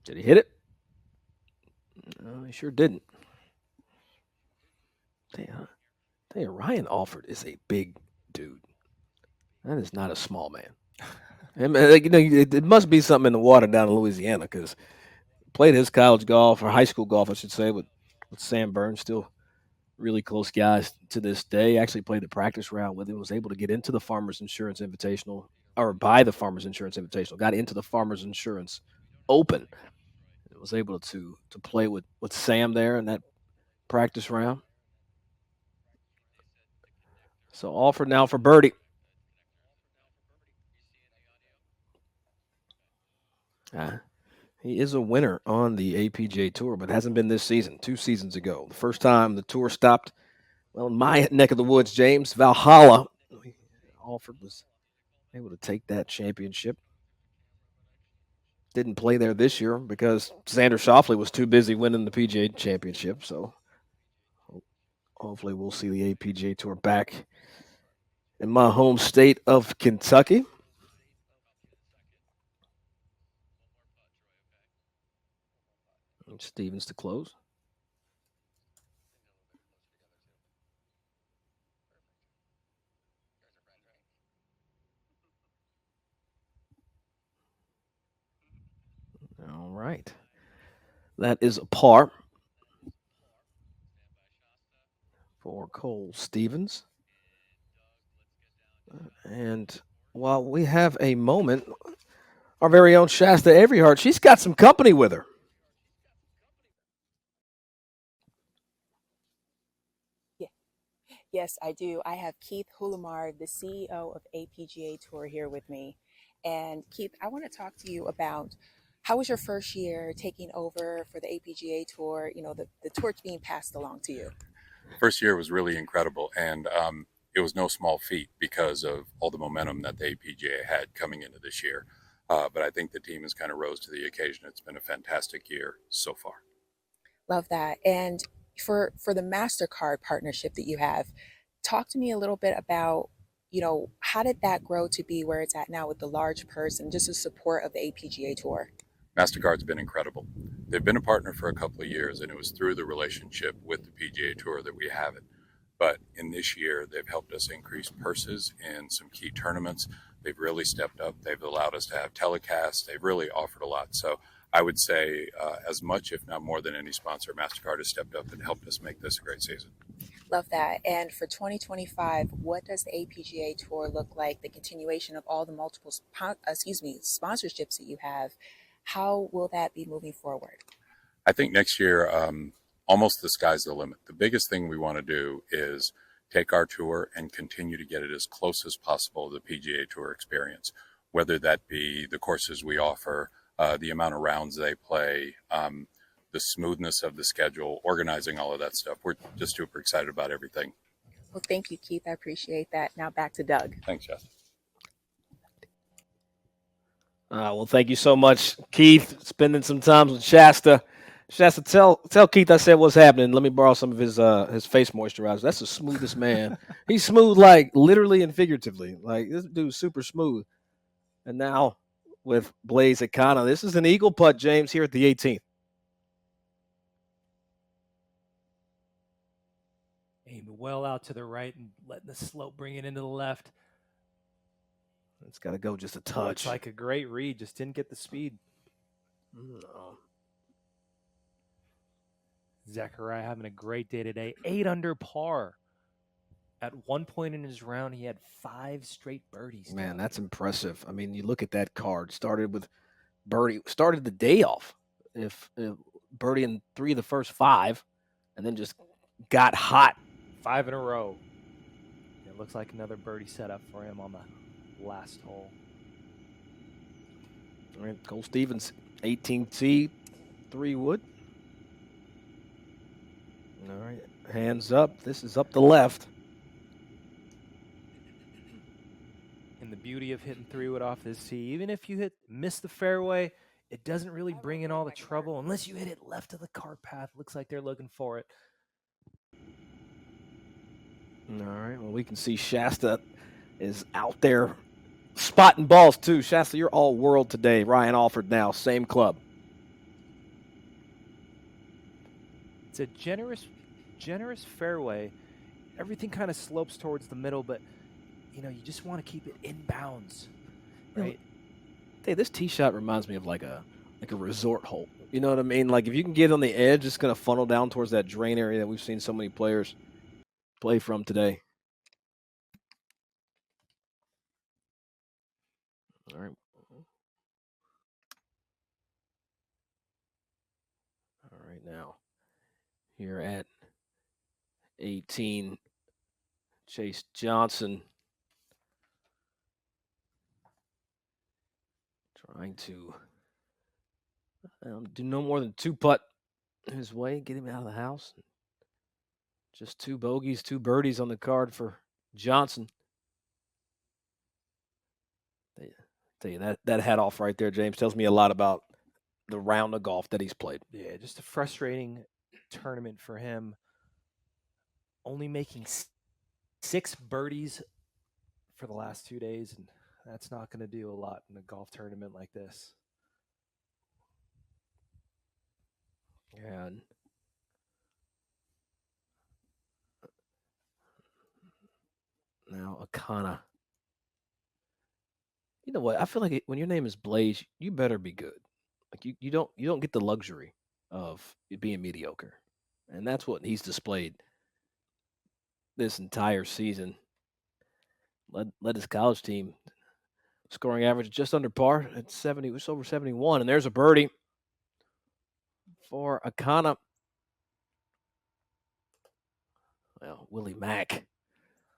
Did he hit it? No, he sure didn't. Ryan Alford is a big dude. That is not a small man. It must be something in the water down in Louisiana, because played his college golf, or high school golf, I should say, with Sam Burns. Still really close guys to this day. Actually played the practice round with him. Was able to get into the Farmers Insurance Invitational, or by the Farmers Insurance Invitational. Got into the Farmers Insurance Open. Was able to play with Sam there in that practice round. So Alford now for birdie. He is a winner on the APGA Tour, but hasn't been this season. 2 seasons ago. The first time the Tour stopped, in my neck of the woods, James, Valhalla. Alford was able to take that championship. Didn't play there this year because Xander Schauffele was too busy winning the PGA Championship. So hopefully we'll see the APGA Tour back in my home state of Kentucky. And Stevens to close. All right. That is a par for Cole Stevens. And while we have a moment, our very own Shasta Averyhart, she's got some company with her. Yes, I do. I have Keith Hulamar, the CEO of APGA Tour, here with me. And Keith, I want to talk to you about How was your first year taking over for the APGA Tour? You know, the torch being passed along to you. First year was really incredible, and it was no small feat because of all the momentum that the APGA had coming into this year. But I think the team has kind of rose to the occasion. It's been a fantastic year so far. Love that. And for the Mastercard partnership that you have, talk to me a little bit about, you know, how did that grow to be where it's at now with the large purse and just the support of the APGA Tour? Mastercard's been incredible. They've been a partner for a couple of years, and it was through the relationship with the PGA Tour that we have it. But in this year, they've helped us increase purses in some key tournaments. They've really stepped up. They've allowed us to have telecasts. They've really offered a lot. So I would say as much, if not more than any sponsor, Mastercard has stepped up and helped us make this a great season. Love that. And for 2025, what does the APGA Tour look like? The continuation of all the multiple sponsorships that you have. How will that be moving forward? I think next year, almost the sky's the limit. The biggest thing we want to do is take our tour and continue to get it as close as possible to the PGA Tour experience, whether that be the courses we offer, the amount of rounds they play, the smoothness of the schedule, organizing all of that stuff. We're just super excited about everything. Well, thank you, Keith. I appreciate that. Now back to Doug. Thanks, Jeff. Well, thank you so much, Keith, spending some time with Shasta. Shasta, tell Keith I said what's happening. Let me borrow some of his face moisturizer. That's the smoothest man. He's smooth, like literally and figuratively. Like this dude's super smooth. And now with Blaise Akana, this is an eagle putt, James, here at the 18th. Aiming well out to the right and letting the slope bring it into the left. It's got to go just a touch. Looks like a great read. Just didn't get the speed. No. Zachariah having a great day today. 8 under par. At one point in his round, he had 5 straight birdies. Man, that's impressive. I mean, you look at that card. Started with birdie. Started the day off. If birdie in 3 of the first 5, and then just got hot. 5 in a row. It looks like another birdie setup for him on the last hole. All right, Cole Stevens, 18T, 3 wood. All right, hands up. This is up the left. And the beauty of hitting 3 wood off this tee, even if you miss the fairway, it doesn't really bring in all the trouble unless you hit it left of the cart path. Looks like they're looking for it. All right, well, we can see Shasta is out there spotting balls, too. Shasta, you're all world today. Ryan Alford now, same club. It's a generous fairway. Everything kind of slopes towards the middle, but, you know, you just want to keep it in bounds, right? Hey, this tee shot reminds me of like a resort hole. You know what I mean? Like if you can get on the edge, it's going to funnel down towards that drain area that we've seen so many players play from today. All right. All right, now here at 18, Chase Johnson trying to do no more than 2 putt his way, get him out of the house. Just 2 bogeys, 2 birdies on the card for Johnson. Tell you that hat off right there, James, tells me a lot about the round of golf that he's played. Yeah, just a frustrating tournament for him. Only making 6 birdies for the last 2 days, and that's not going to do a lot in a golf tournament like this. And now Akana. You know what? I feel like when your name is Blaise, you better be good. Like you don't get the luxury of being mediocre, and that's what he's displayed this entire season. Led his college team scoring average just under par at 70, just over 71, and there's a birdie for Akana. Well, Willie Mack,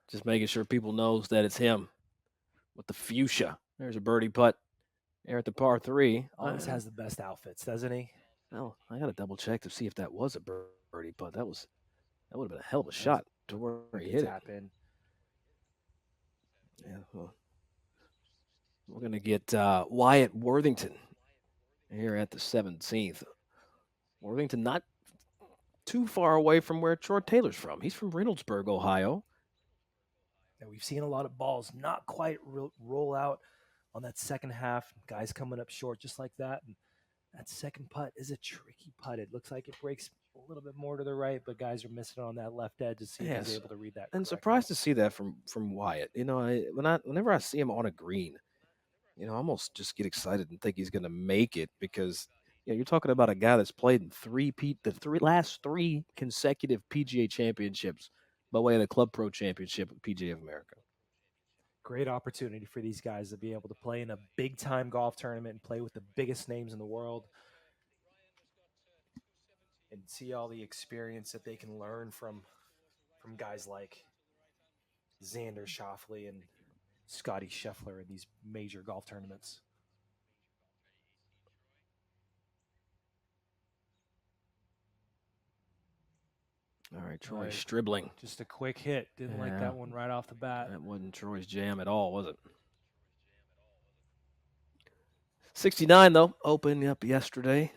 just making sure people knows that it's him with the fuchsia. There's a birdie putt There at the par 3. Always has the best outfits, doesn't he? Well, I got to double check to see if that was a birdie, but that would have been a hell of a That's shot to where he good hit it. tap in. Yeah, well, we're going to get Wyatt Worthington here at the 17th. Worthington not too far away from where Troy Taylor's from. He's from Reynoldsburg, Ohio. Yeah, we've seen a lot of balls not quite roll out on that second half. Guys coming up short just like that. And that second putt is a tricky putt. It looks like it breaks a little bit more to the right, but guys are missing on that left edge to see if he's able to read that. And surprised to see that from Wyatt. You know, whenever I see him on a green, you know, I almost just get excited and think he's going to make it because you're talking about a guy that's played in the last three consecutive PGA championships by way of the Club Pro Championship at PGA of America. Great opportunity for these guys to be able to play in a big-time golf tournament and play with the biggest names in the world and see all the experience that they can learn from guys like Xander Schauffele and Scotty Scheffler in these major golf tournaments. All right, Troy Stribling. Just a quick hit. Didn't like that one right off the bat. That wasn't Troy's jam at all, was it? 69, though, opened up yesterday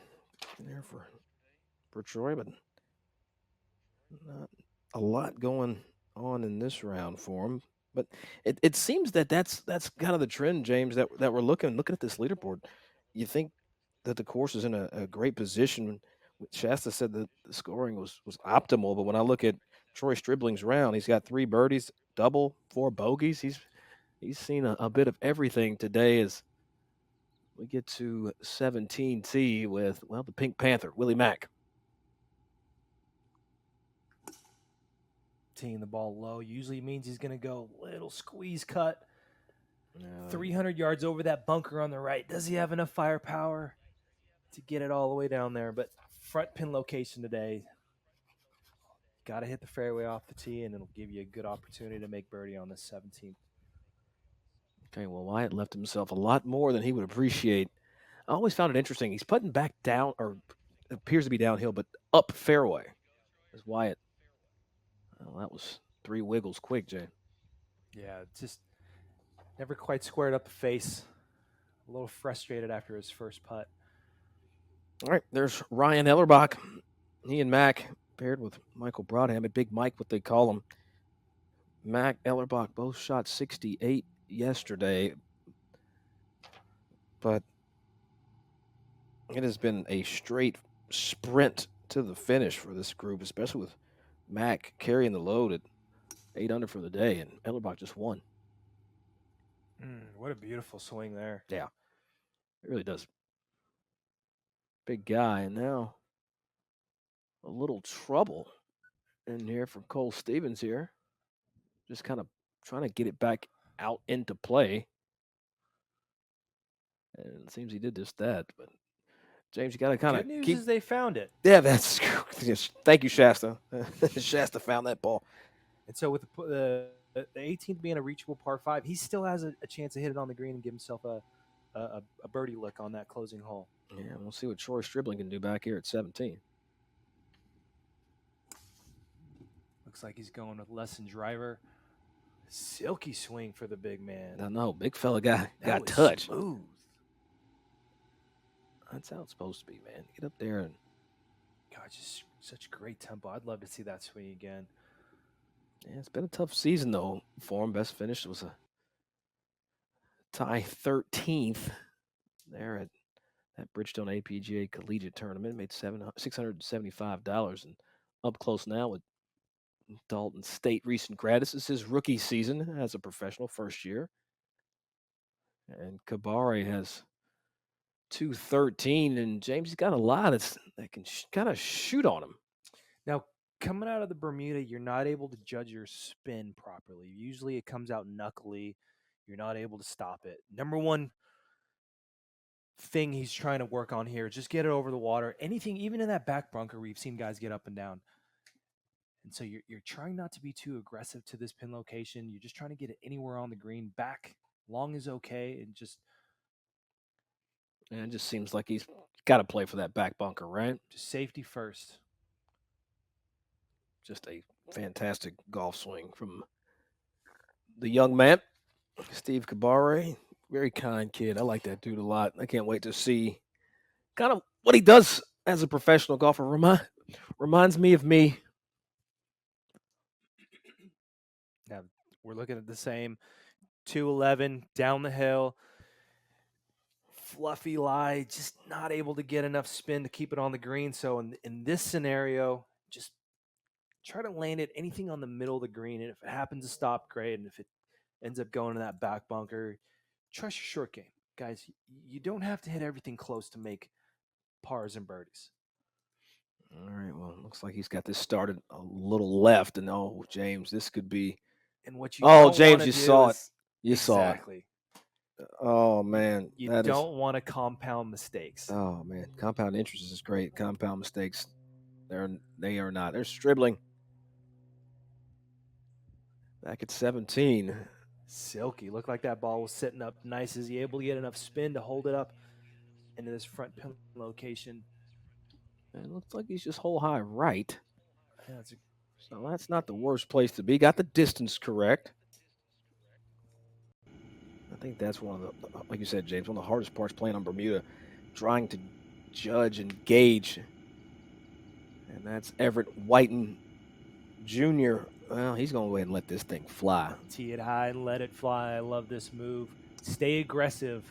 there for Troy, but not a lot going on in this round for him. But it seems that's kind of the trend, James, that we're looking at this leaderboard. You think that the course is in a great position. Shasta said that the scoring was optimal, but when I look at Troy Stribling's round, he's got 3 birdies, double, 4 bogeys. He's seen a bit of everything today as we get to 17T with, the Pink Panther, Willie Mack. Teeing the ball low usually means he's going to go little squeeze cut. 300 yards over that bunker on the right. Does he have enough firepower to get it all the way down there? But front pin location today. Got to hit the fairway off the tee, and it'll give you a good opportunity to make birdie on the 17th. Okay, well, Wyatt left himself a lot more than he would appreciate. I always found it interesting. He's putting back down, or appears to be downhill, but up fairway. As Wyatt, well, that was 3 wiggles quick, Jay. Yeah, just never quite squared up the face. A little frustrated after his first putt. All right, there's Ryan Ellerbach. He and Mac paired with Michael Broadham, Big Mike, what they call him. Mac, Ellerbach both shot 68 yesterday, but it has been a straight sprint to the finish for this group, especially with Mac carrying the load at 8 under for the day, and Ellerbach just won. What a beautiful swing there. Yeah, it really does. Big guy, and now a little trouble in here for Cole Stevens here. Just kind of trying to get it back out into play. And it seems he did just that. But, James, you got to kind of Good news is they found it. Yeah, that's thank you, Shasta. Shasta found that ball. And so with the 18th being a reachable par 5, he still has a chance to hit it on the green and give himself a birdie look on that closing hole. Yeah, we'll see what Troy Stribling can do back here at 17. Looks like he's going with lesson driver. Silky swing for the big man. I know, big fella got touched. Smooth. That's how it's supposed to be, man. Get up there and God, just such great tempo. I'd love to see that swing again. Yeah, it's been a tough season though for him. Best finish was a tie 13th there at that Bridgestone APGA Collegiate Tournament. Made $675, and up close now with Dalton State recent grad. This is his rookie season as a professional, first year. And Kabare has 213, and James, he's got a lot that can kind of shoot on him. Now, coming out of the Bermuda, you're not able to judge your spin properly. Usually it comes out knuckly. You're not able to stop it. Number one thing he's trying to work on here is just get it over the water. Anything, even in that back bunker, we've seen guys get up and down. And so you're trying not to be too aggressive to this pin location. You're just trying to get it anywhere on the green. Back long is okay, and just And it just seems like he's got to play for that back bunker, right? Just safety first. Just a fantastic golf swing from the young man, Steve Kabare. Very kind kid. I like that dude a lot. I can't wait to see kind of what he does as a professional golfer. Reminds me of me. Yeah, we're looking at the same 211 down the hill. Fluffy lie, just not able to get enough spin to keep it on the green. So in this scenario, just try to land it anything on the middle of the green. And if it happens to stop, great. And if it ends up going to that back bunker, trust your short game. Guys, you don't have to hit everything close to make pars and birdies. All right, well, looks like he's got this started a little left. And, oh, James, this could be. And what you Oh, don't James, wanna you do saw it. is- You saw it. Exactly. Oh, man. You that is- don't want to compound mistakes. Oh, man. Compound interest is great. Compound mistakes, they are not. They're stribbling. Back at 17. Silky. Looked like that ball was sitting up nice. Is he able to get enough spin to hold it up into this front pin location? It looks like he's just hole high right. Yeah, So that's not the worst place to be. Got the distance correct. I think that's one of the, like you said, James, one of the hardest parts playing on Bermuda, trying to judge and gauge. And that's Everett Whiten Jr. Well, he's going to go ahead and let this thing fly. tee it high and let it fly. I love this move. Stay aggressive.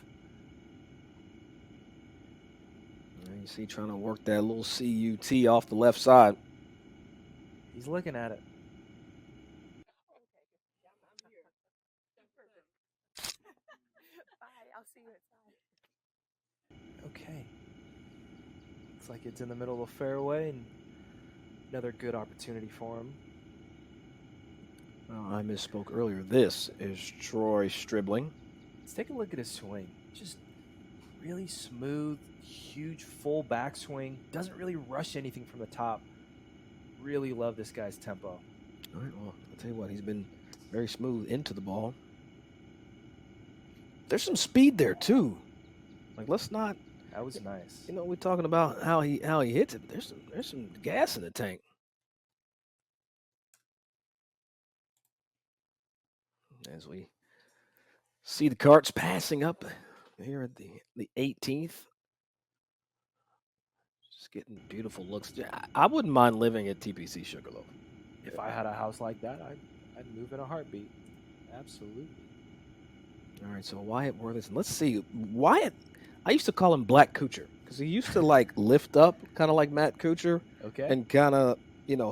And you see, trying to work that little CUT off the left side. He's looking at it. Okay. Looks like it's in the middle of the fairway, and another good opportunity for him. I misspoke earlier. This is Troy Stribling. Let's take a look at his swing. Just really smooth, huge full backswing. Doesn't really rush anything from the top. Really love this guy's tempo. All right, well, I'll tell you what, he's been very smooth into the ball. There's some speed there, too. Like, let's not. That was nice. You know, we're talking about how he hits it. There's some gas in the tank. As we see the carts passing up here at the 18th. Just getting beautiful looks. I wouldn't mind living at TPC Sugarloaf. If I had a house like that, I'd move in a heartbeat. Absolutely. All right, so Wyatt Worthington. Let's see. Wyatt, I used to call him Black Kuchar because he used to like lift up, kind of like Matt Kuchar, Okay. and kind of,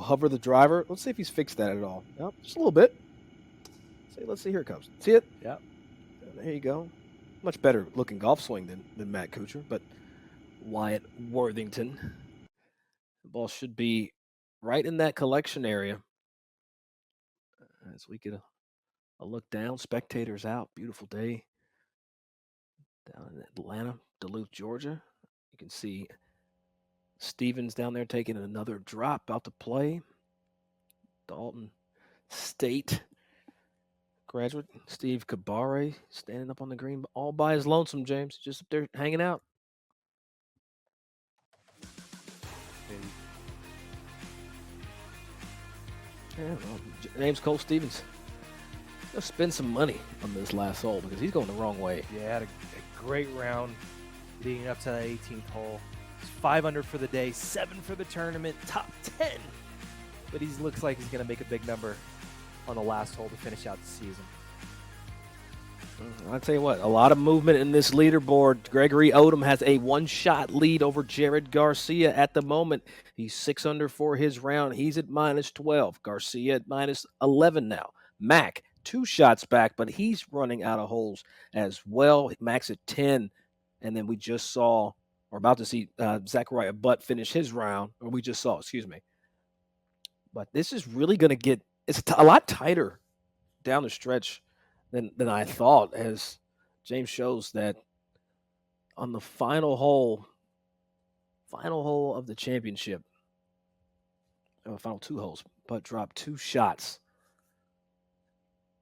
hover the driver. Let's see if he's fixed that at all. Nope, just a little bit. Let's see. Here it comes. See it? Yep. There you go. Much better looking golf swing than Matt Kuchar, but Wyatt Worthington. The ball should be right in that collection area. As we get a look down, spectators out. Beautiful day down in Atlanta, Duluth, Georgia. You can see Stevens down there taking another drop out to play. Dalton State graduate Steve Kabare standing up on the green all by his lonesome, James. Just up there hanging out. Yeah, well, name's Cole Stevens. Let's spend some money on this last hole because he's going the wrong way. Yeah, had a great round leading up to that 18th hole. He's 5 under for the day, 7 for the tournament, top 10. But he looks like he's going to make a big number on the last hole to finish out the season. I'll tell you what, a lot of movement in this leaderboard. Gregory Odom has a one-shot lead over Jared Garcia at the moment. He's 6 under for his round. He's at -12. Garcia at -11 now. Mac, 2 shots back, but he's running out of holes as well. Mac's at 10. And then we just saw, or about to see, Zachariah Butt finish his round, or we just saw, excuse me. But this is really going to get, it's a lot tighter down the stretch than I thought, as James shows that on the final hole of the championship, final 2 holes, Butt dropped 2 shots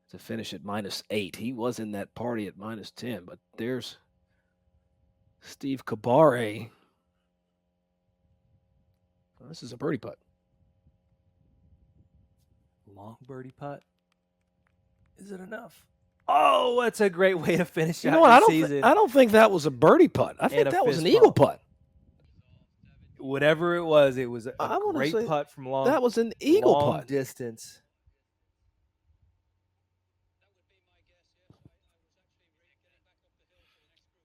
to finish at -8. He was in that party at -10, but there's Steve Kabare. Oh, this is a birdie putt. Long birdie putt. Is it enough? Oh, that's a great way to finish out the season. I don't think that was a birdie putt. I think that was an eagle putt. Whatever it was a great putt from long. That was an eagle long putt. Distance.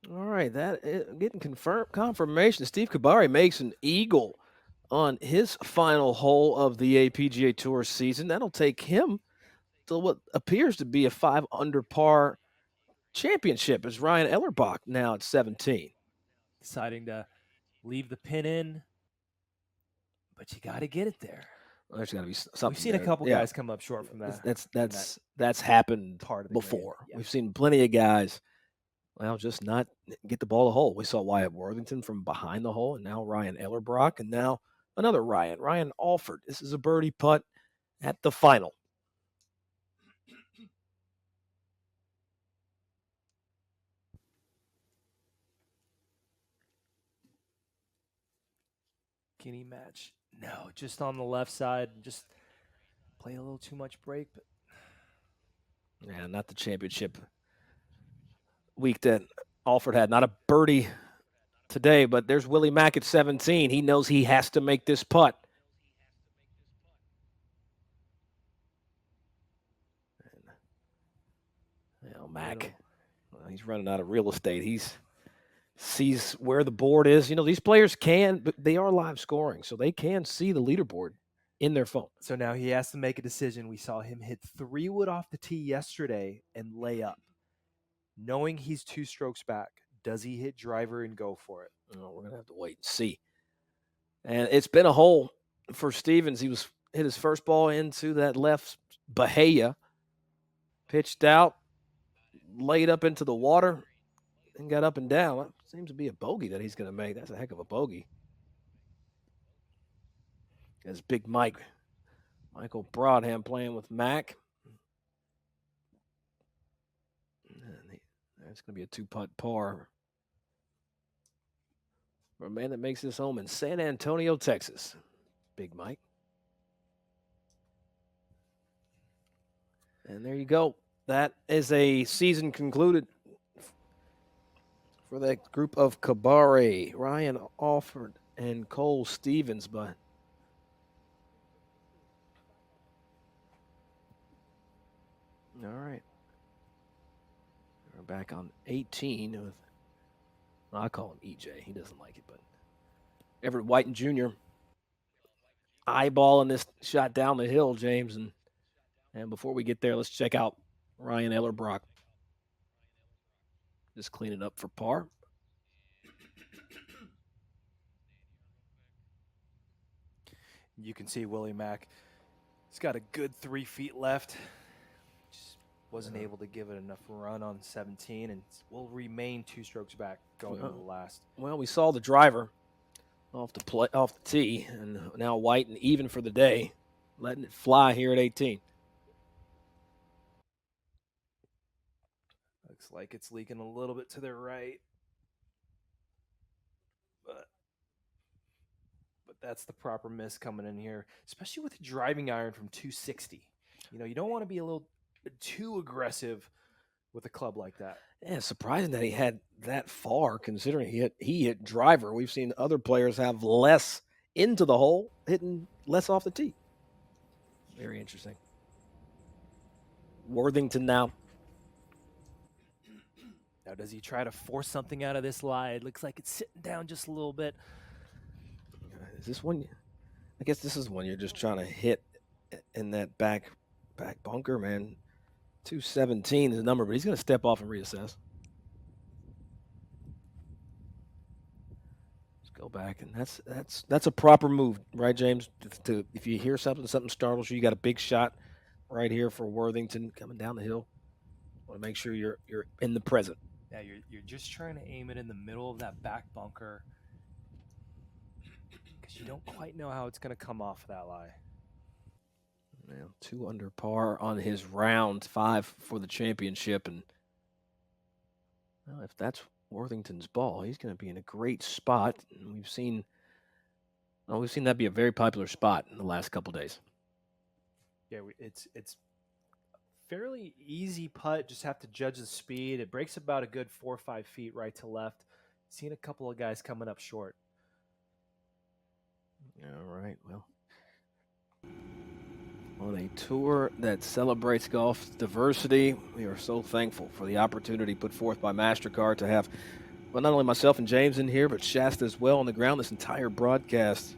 All right, getting confirmation. Steve Kabare makes an eagle on his final hole of the APGA Tour season. That'll take him to what appears to be a 5 under par championship as Ryan Ellerbach now at 17. Deciding to leave the pin in, but you got to get it there. Well, there's got to be something. We've seen a couple guys come up short from that. That's happened part of before. Yeah. We've seen plenty of guys, just not get the ball to the hole. We saw Wyatt Worthington from behind the hole, and now Ryan Ellerbach, and now another Ryan Alford. This is a birdie putt at the final. Guinea match. No, just on the left side. Just played a little too much break. But yeah, not the championship week that Alford had. Not a birdie today, but there's Willie Mack at 17. He knows he has to make this putt. Mack, he's running out of real estate. He's sees where the board is. These players but they are live scoring, so they can see the leaderboard in their phone. So now he has to make a decision. We saw him hit 3-wood off the tee yesterday and lay up. Knowing he's 2 strokes back, does he hit driver and go for it? We're going to have to wait and see. And it's been a hole for Stevens. He hit his first ball into that left Bahia, pitched out, laid up into the water, and got up and down. That seems to be a bogey that he's going to make. That's a heck of a bogey. There's Big Michael Broadham playing with Mack. That's going to be a 2-putt par for a man that makes his home in San Antonio, Texas. Big Mike. And there you go. That is a season concluded for that group of Kabare, Ryan Alford, and Cole Stevens. But all right, we're back on 18 with. Well, I call him EJ. He doesn't like it, but Everett Whiten Jr. eyeballing this shot down the hill, James, and before we get there, let's check out Ryan Ellerbach. Just clean it up for par. You can see Willie Mack. He's got a good 3 feet left. Just wasn't able to give it enough run on 17 and will remain 2 strokes back going into the last. Well, we saw the driver off the tee, and now Whiten even for the day, letting it fly here at 18. Looks like it's leaking a little bit to the right. But that's the proper miss coming in here, especially with a driving iron from 260. You don't want to be a little too aggressive with a club like that. Yeah, surprising that he had that far, considering he hit driver. We've seen other players have less into the hole, hitting less off the tee. Very interesting. Worthington now. Now, does he try to force something out of this lie? It looks like it's sitting down just a little bit. Is this one? I guess this is one you're just trying to hit in that back bunker, man. 217 is the number, but he's going to step off and reassess. Let's go back, and that's a proper move, right, James? If you hear something startles you, you got a big shot right here for Worthington coming down the hill. Want to make sure you're in the present. Yeah, you're just trying to aim it in the middle of that back bunker because you don't quite know how it's going to come off that lie. Now 2 under par on his round, 5 for the championship, and well, if that's Worthington's ball. He's going to be in a great spot. We've seen that be a very popular spot in the last couple days. Yeah, it's fairly easy putt. Just have to judge the speed. It breaks about a good 4 or 5 feet right to left. Seen a couple of guys coming up short. All right, well, on a tour that celebrates golf's diversity, we are so thankful for the opportunity put forth by Mastercard to have, well, not only myself and James in here, but Shasta as well on the ground. This entire broadcast,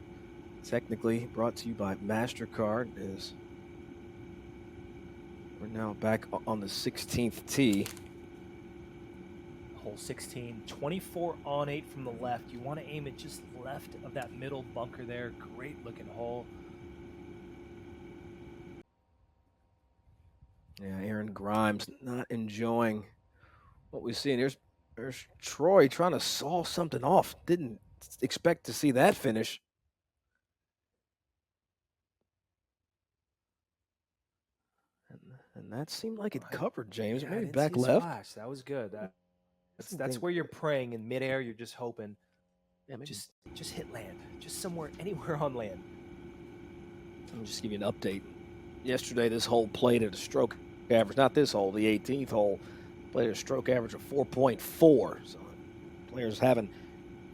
technically brought to you by Mastercard, is we're now back on the 16th tee. Hole 16, 24 on 8 from the left. You want to aim it just left of that middle bunker there. Great looking hole. Yeah, Aaron Grimes not enjoying what we see. And there's Troy trying to saw something off. Didn't expect to see that finish. And that seemed like it covered, James. Yeah, Maybe back left. Splash. That was good. That's where you're praying in midair. You're just hoping. Yeah, just hit land. Just somewhere, anywhere on land. I'll just give you an update. Yesterday, this hole played at a stroke average. Not this hole, the 18th hole. Played at a stroke average of 4.4. So players having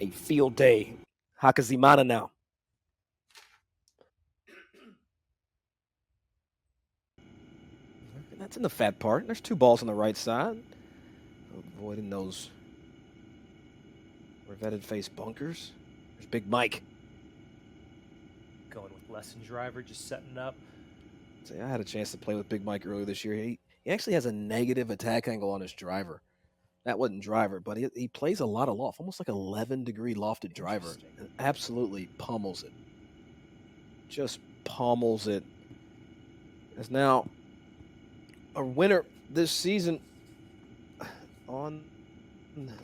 a field day. Hakazimana now. And that's in the fat part. There's 2 balls on the right side. Avoiding those revetted face bunkers. There's Big Mike. Going with lesson driver, just setting up. See, I had a chance to play with Big Mike earlier this year. He actually has a negative attack angle on his driver. That wasn't driver, but he plays a lot of loft, almost like 11-degree lofted driver. And absolutely pummels it. Just pummels it. As now a winner this season on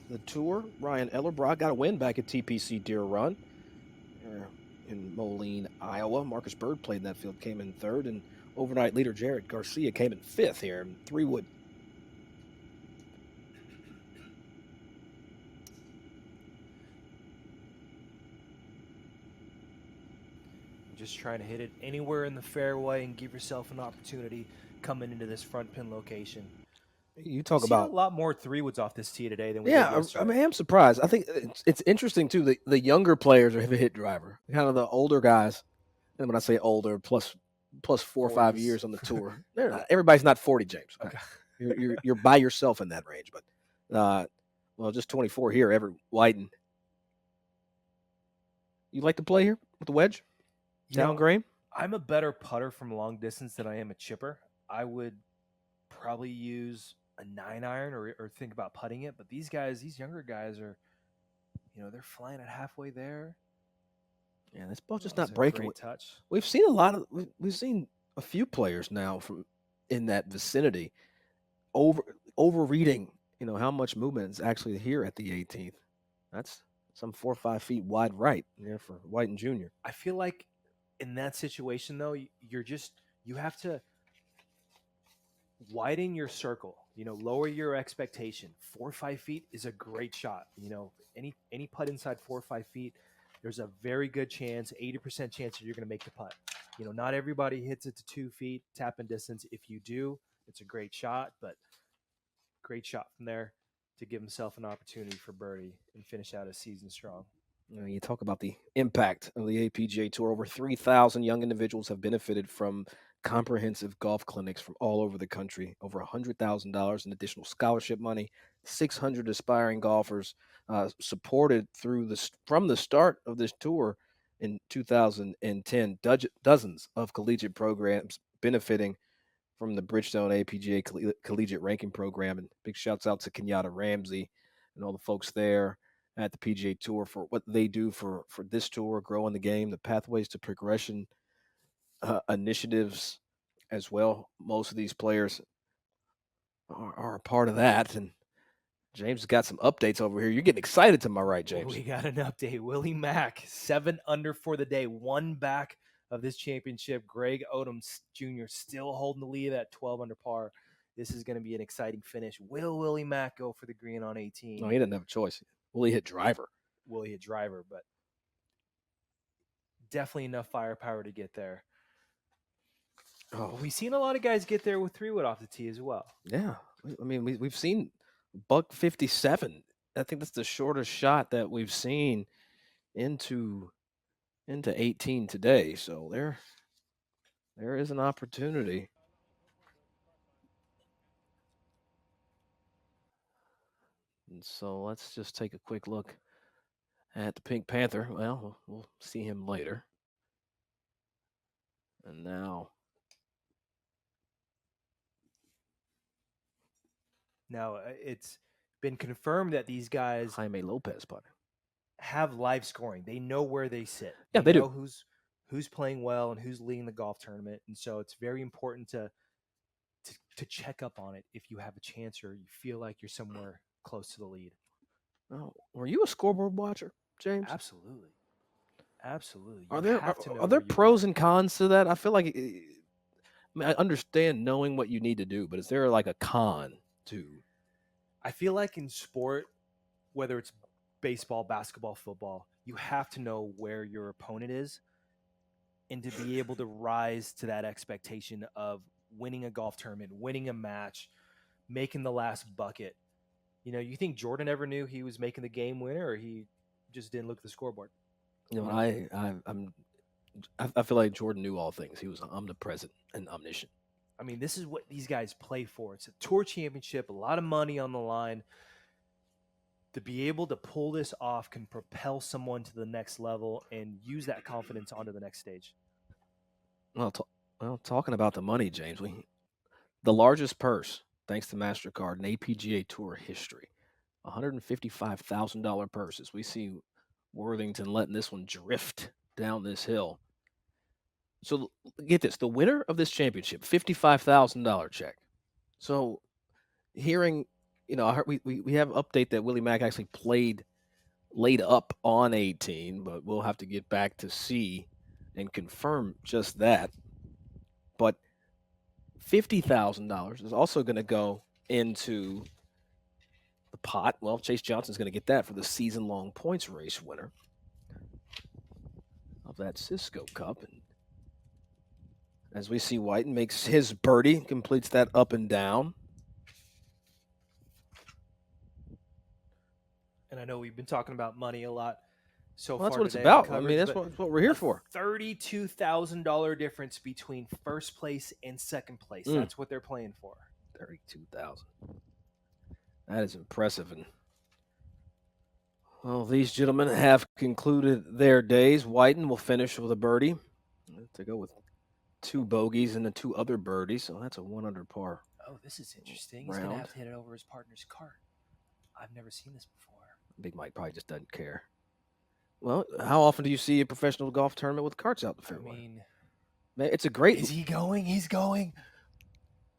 the tour, Ryan Ellerbrock got a win back at TPC Deer Run in Moline, Iowa. Marcus Bird played in that field, came in 3rd, and overnight leader Jared Garcia came in 5th here in 3-wood. Just trying to hit it anywhere in the fairway and give yourself an opportunity coming into this front pin location. You talk about a lot more 3-woods off this tee today than we did Yeah, yesterday. I mean, I am surprised. I think it's interesting too. The younger players are have a hit driver, kind of the older guys. And when I say older, plus 4 or 5 years on the tour, everybody's not 40, James. Okay. You're by yourself in that range, but well, just 24 here. Everett Whiten. You like to play here with the wedge? Down green? I'm a better putter from long distance than I am a chipper. I would probably use a 9-iron or think about putting it. But these younger guys are, they're flying at halfway there. Yeah, this ball's just not breaking. Great touch. We've seen we've seen a few players now from in that vicinity overreading, how much movement is actually here at the 18th. That's some 4 or 5 feet wide right for Whiten Jr. I feel like in that situation, though, you have to widen your circle, lower your expectation. 4 or 5 feet is a great shot. Any putt inside 4 or 5 feet, there's a very good chance, 80% chance that you're going to make the putt. Not everybody hits it to 2 feet, tap in distance. If you do, it's a great shot, but great shot from there to give himself an opportunity for birdie and finish out his season strong. You talk about the impact of the APGA Tour. Over 3,000 young individuals have benefited from comprehensive golf clinics from all over the country. Over $100,000 in additional scholarship money. 600 aspiring golfers supported from the start of this tour in 2010. Dozens of collegiate programs benefiting from the Bridgestone APGA Collegiate Ranking Program. And big shouts out to Kenyatta Ramsey and all the folks there at the PGA Tour for what they do for this tour, growing the game, the Pathways to Progression initiatives as well. Most of these players are a part of that. And James has got some updates over here. You're getting excited to my right, James. We got an update. Willie Mack, 7 under for the day, 1 back of this championship. Greg Odom Jr. still holding the lead at 12 under par. This is going to be an exciting finish. Will Willie Mack go for the green on 18? No, he didn't have a choice. Will he hit driver? Will he hit driver? But definitely enough firepower to get there. Oh, We've seen a lot of guys get there with 3-wood off the tee as well. yeah. I mean, we've seen buck 57. I think that's the shortest shot that we've seen into 18 today. So there is an opportunity. And so let's just take a quick look at the Pink Panther. Well, we'll see him later. And now it's been confirmed that these guys Jaime Lopez putter. have live scoring. They know where they sit. Yeah, they know do. Who's playing well and who's leading the golf tournament. And so it's very important to check up on it if you have a chance or you feel like you're somewhere close to the lead. Oh, were you a scoreboard watcher, James? Absolutely. Absolutely. Are there pros and cons to that? I feel like I understand knowing what you need to do, but is there like a con to? I feel like in sport, whether it's baseball, basketball, football, you have to know where your opponent is and to be able to rise to that expectation of winning a golf tournament, winning a match, making the last bucket. You know, you think Jordan ever knew he was making the game winner, or he just didn't look at the scoreboard? You know, I feel like Jordan knew all things. He was omnipresent and omniscient. I mean, this is what these guys play for. It's a tour championship, a lot of money on the line. To be able to pull this off can propel someone to the next level and use that confidence onto the next stage. Well, talking about the money, James, the largest purse, thanks to Mastercard in APGA Tour history, $155,000 purses. We see Worthington letting this one drift down this hill. So get this, the winner of this championship, $55,000 check. So hearing, you know, I heard we have an update that Willie Mack actually laid up on 18, but we'll have to get back to see and confirm just that. But $50,000 is also going to go into the pot. Well, Chase Johnson's going to get that for the season-long points race winner of that Cisco Cup. And as we see, Whiten makes his birdie, completes that up and down. And I know we've been talking about money a lot so far. That's what it's today about. I mean, that's what we're here for. $32,000 difference between first place and second place. That's what they're playing for. $32,000. That is impressive. And well, these gentlemen have concluded their days. Whiten will finish with a birdie to go with 2 bogeys and the 2 other birdies. So that's a 100 par. Oh, this is interesting. He's going to have to hit it over his partner's cart. I've never seen this before. Big Mike probably just doesn't care. Well, how often do you see a professional golf tournament with carts out the fairway? I mean, man, it's a great. Is he going? He's going.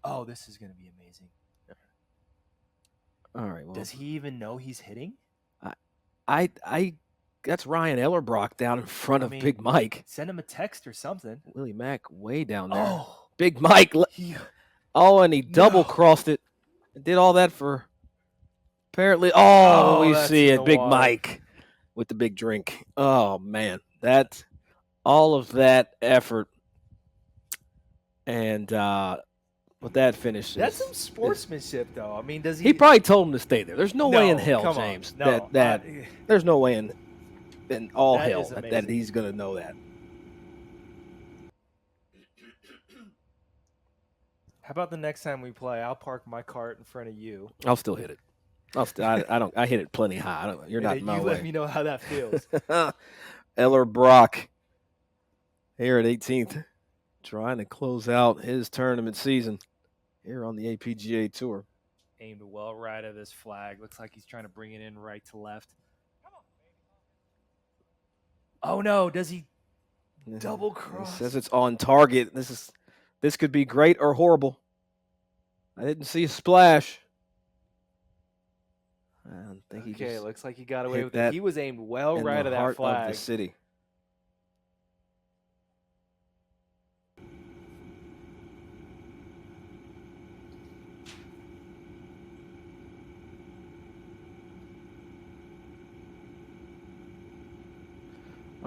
Oh, this is going to be amazing. All right. Well, does he even know he's hitting? I that's Ryan Ellerbrock down in front of Big Mike. Send him a text or something. Willie Mack way down there. Oh, Big Mike. And he double crossed it. Did all that for apparently. We see it. Big Mike with the big drink. Oh man, that all of that effort and with that finish. That's some sportsmanship, though. I mean, does he? He probably told him to stay there. There's no way in hell, James. There's no way in all hell that he's going to know that. How about the next time we play? I'll park my cart in front of you. I'll still hit it. I hit it plenty high. You're not in my way. You let me know how that feels. Ellerbrock here at 18th, trying to close out his tournament season here on the APGA Tour. Aimed well right of this flag. Looks like he's trying to bring it in right to left. Oh no! Does he double cross? He says it's on target. This could be great or horrible. I didn't see a splash. I don't think he just looks like he got away with it. He was aimed well right of that flag. Of the city.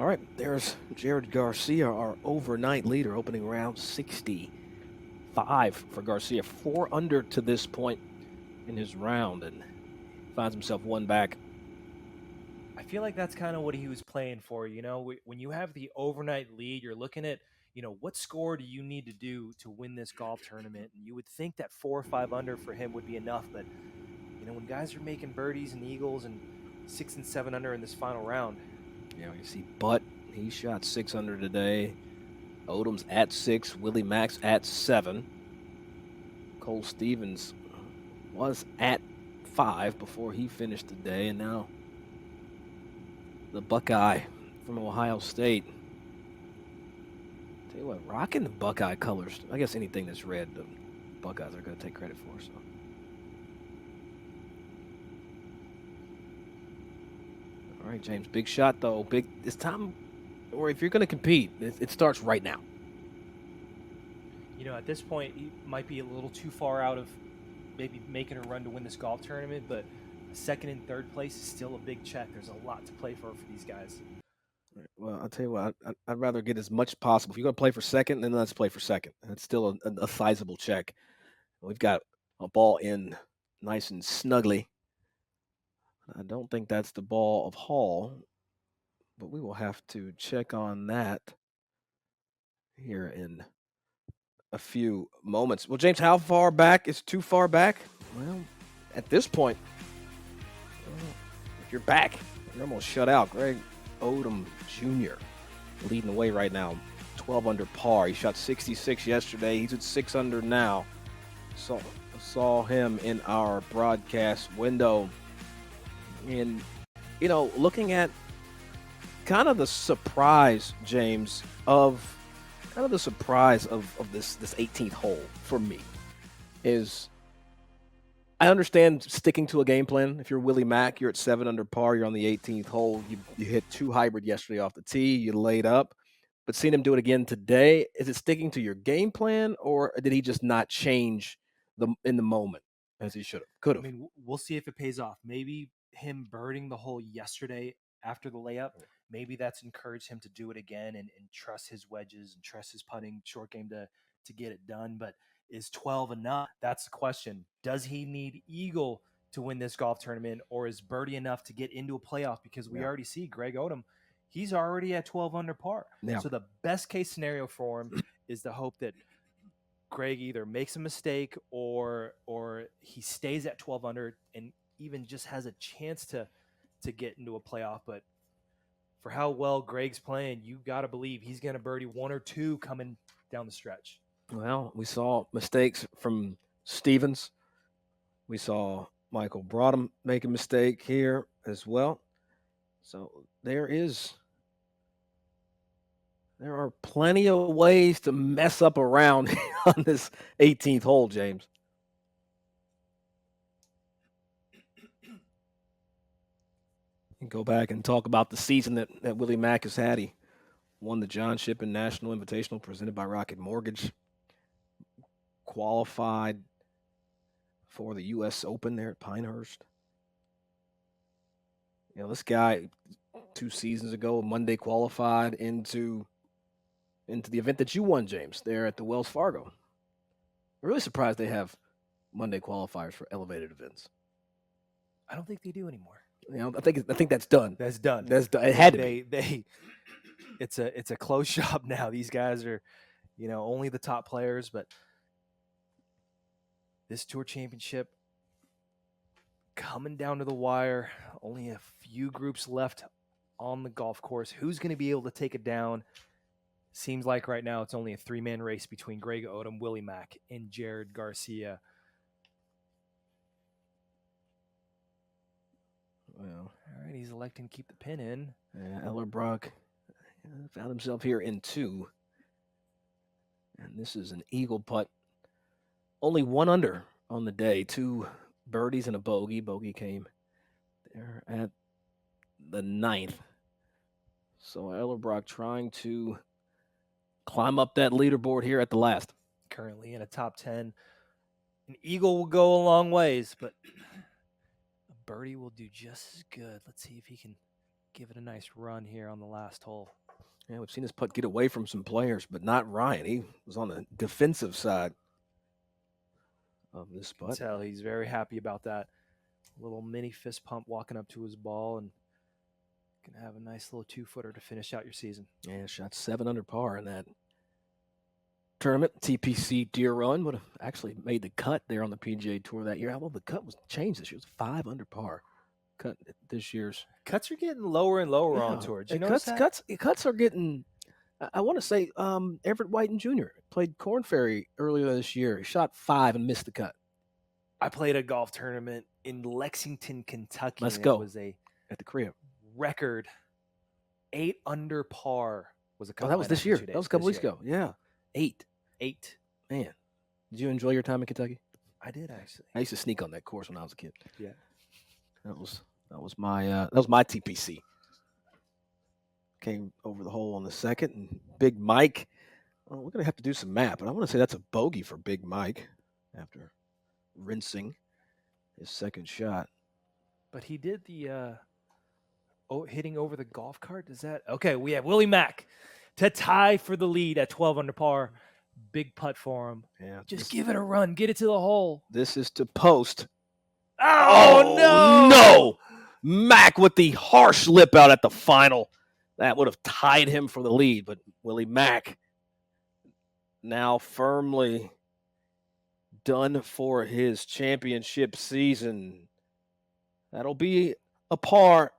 All right, there's Jared Garcia, our overnight leader, opening round 65 for Garcia. 4 under to this point in his round, and finds himself one back. I feel like that's kind of what he was playing for. When you have the overnight lead, you're looking at, what score do you need to do to win this golf tournament? And you would think that 4 or 5 under for him would be enough. But, when guys are making birdies and eagles and 6 and 7 under in this final round. You see Butt, he shot 6 under today. Odom's at 6, Willie Max at 7. Cole Stevens was at 5 before he finished today, and now the Buckeye from Ohio State. Tell you what, rocking the Buckeye colors. I guess anything that's red, the Buckeyes are going to take credit for. So, all right, James, big shot though. Big. It's time, or if you're going to compete, it starts right now. At this point, he might be a little too far out of maybe making a run to win this golf tournament, but second and third place is still a big check. There's a lot to play for these guys. Well, I'll tell you what, I'd rather get as much as possible. If you're going to play for second, then let's play for second. It's still a sizable check. We've got a ball in nice and snugly. I don't think that's the ball of Hall, but we will have to check on that here in a few moments. Well, James, how far back is too far back? Well, at this point, if you're back, you're almost shut out. Greg Odom Jr. leading the way right now, 12 under par. He shot 66 yesterday. He's at 6 under now. Saw him in our broadcast window. And, looking at kind of the surprise, James, of this 18th hole for me is I understand sticking to a game plan. If you're Willie Mack, you're at 7 under par. You're on the 18th hole. You hit 2 hybrid yesterday off the tee. You laid up. But seeing him do it again today, is it sticking to your game plan, or did he just not change in the moment as he should have? Could have. I mean, we'll see if it pays off. Maybe him birding the hole yesterday after the layup, maybe that's encouraged him to do it again and trust his wedges and trust his putting short game to get it done. But is 12 enough? That's the question. Does he need eagle to win this golf tournament, or is birdie enough to get into a playoff? Because we already see Greg Odom, he's already at 12 under par. Yeah. So the best case scenario for him is the hope that Greg either makes a mistake or he stays at 12 under and even just has a chance to get into a playoff. But for how well Greg's playing, you got to believe he's going to birdie 1 or 2 coming down the stretch. Well, we saw mistakes from Stevens. We saw Michael Broadham make a mistake here as well. So there are plenty of ways to mess up around on this 18th hole, James. And go back and talk about the season that Willie Mack has had. He won the John Shippen National Invitational presented by Rocket Mortgage. Qualified for the U.S. Open there at Pinehurst. This guy 2 seasons ago, Monday qualified into the event that you won, James, there at the Wells Fargo. I'm really surprised they have Monday qualifiers for elevated events. I don't think they do anymore. I think that's done. That's done. It had to be. It's a closed shop now. These guys are, only the top players, but this Tour Championship coming down to the wire. Only a few groups left on the golf course. Who's going to be able to take it down? Seems like right now it's only a 3-man race between Greg Odom, Willie Mack, and Jared Garcia. Well, all right, he's electing to keep the pin in. Yeah, Ellerbrock found himself here in 2. And this is an eagle putt. Only 1 under on the day. 2 birdies and a bogey. Bogey came there at the 9th. So Ellerbrock trying to climb up that leaderboard here at the last. Currently in a top 10. An eagle will go a long ways, but a birdie will do just as good. Let's see if he can give it a nice run here on the last hole. Yeah, we've seen this putt get away from some players, but not Ryan. He was on the defensive side of this putt. Tell he's very happy about that. Little mini fist pump walking up to his ball, and gonna have a nice little 2-footer to finish out your season. Yeah, shot 7 under par in that tournament. TPC Deer Run would have actually made the cut there on the PGA Tour that year. Well, the cut was changed this year. It was 5 under par cut this year's. Cuts are getting lower and lower on tour. Did you notice that? Cuts are getting. I want to say Everett Whiten Jr. played Corn Ferry earlier this year. He shot 5 and missed the cut. I played a golf tournament in Lexington, Kentucky. Let's go. It was at the crib. Record 8 under par was a cut. Oh, that was this year. That was a couple weeks ago. Yeah, 8. Man, did you enjoy your time in Kentucky? I did, actually. I used to sneak on that course when I was a kid. Yeah, that was my TPC. Came over the hole on the second, and Big Mike. Well, we're gonna have to do some math, but I want to say that's a bogey for Big Mike after rinsing his second shot. But he did the hitting over the golf cart. Is that okay? We have Willie Mack to tie for the lead at 12 under par. Big putt for him. Yeah, just give it a run. Get it to the hole. This is to post. Oh no! Mack with the harsh lip out at the final. That would have tied him for the lead, but Willie Mack now firmly done for his championship season. That'll be a par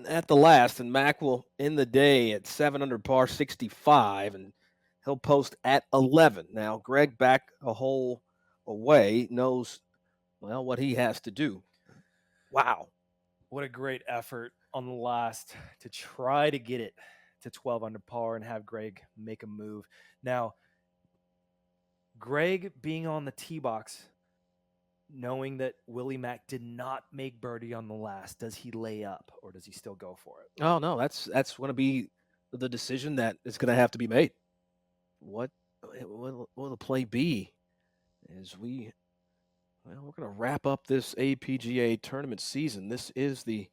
at the last, and Mack will end the day at 7 under par 65, and he'll post at 11. Now, Greg, back a hole away, knows, well, what he has to do. Wow. What a great effort on the last to try to get it to 12 under par and have Greg make a move. Now, Greg being on the tee box, knowing that Willie Mack did not make birdie on the last, does he lay up or does he still go for it? Oh, no, that's going to be the decision that is going to have to be made. What will the play be as we're going to wrap up this APGA tournament season. This is the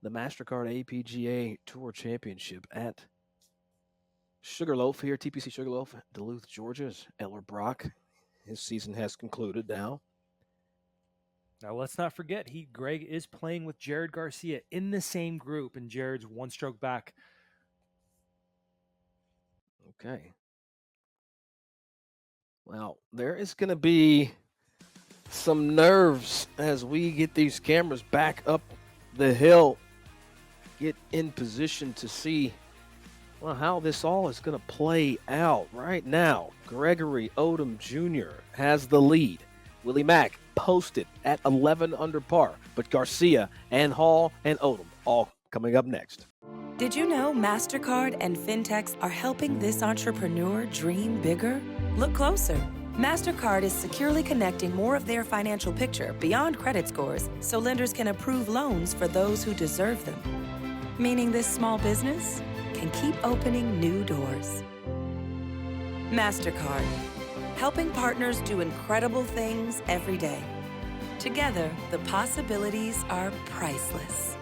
Mastercard APGA Tour Championship at Sugarloaf here, TPC Sugarloaf, Duluth, Georgia. Eller Brock, his season has concluded now. Now, let's not forget, Greg is playing with Jared Garcia in the same group, and Jared's 1 stroke back. Okay. Well, there is going to be some nerves as we get these cameras back up the hill, get in position to see, well, how this all is going to play out. Right now, Gregory Odom Jr. has the lead. Willie Mack posted at 11 under par, but Garcia and Hall and Odom all coming up next. Did you know MasterCard and fintechs are helping this entrepreneur dream bigger? Look closer. MasterCard is securely connecting more of their financial picture beyond credit scores so lenders can approve loans for those who deserve them. Meaning this small business can keep opening new doors. MasterCard, helping partners do incredible things every day. Together, the possibilities are priceless.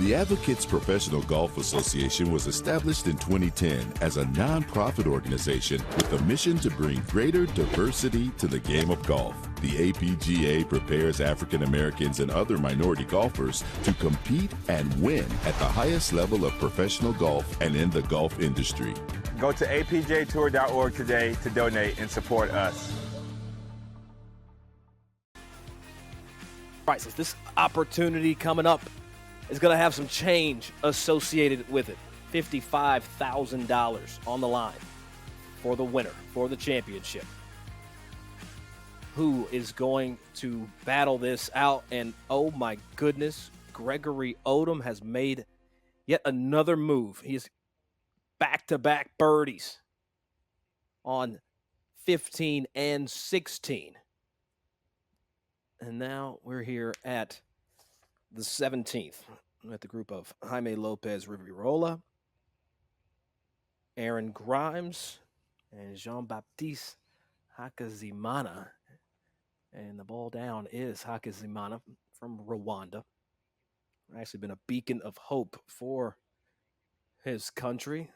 The Advocates Professional Golf Association was established in 2010 as a nonprofit organization with a mission to bring greater diversity to the game of golf. The APGA prepares African Americans and other minority golfers to compete and win at the highest level of professional golf and in the golf industry. Go to apgatour.org today to donate and support us. Right, so this opportunity coming up is going to have some change associated with it. $55,000 on the line for the winner, for the championship. Who is going to battle this out? And oh my goodness, Gregory Odom has made yet another move. He's back-to-back birdies on 15 and 16. And now we're here at the 17th, at the group of Jaime Lopez Rivirola, Aaron Grimes, and Jean-Baptiste Hakizimana. And the ball down is Hakizimana from Rwanda. Actually been a beacon of hope for his country.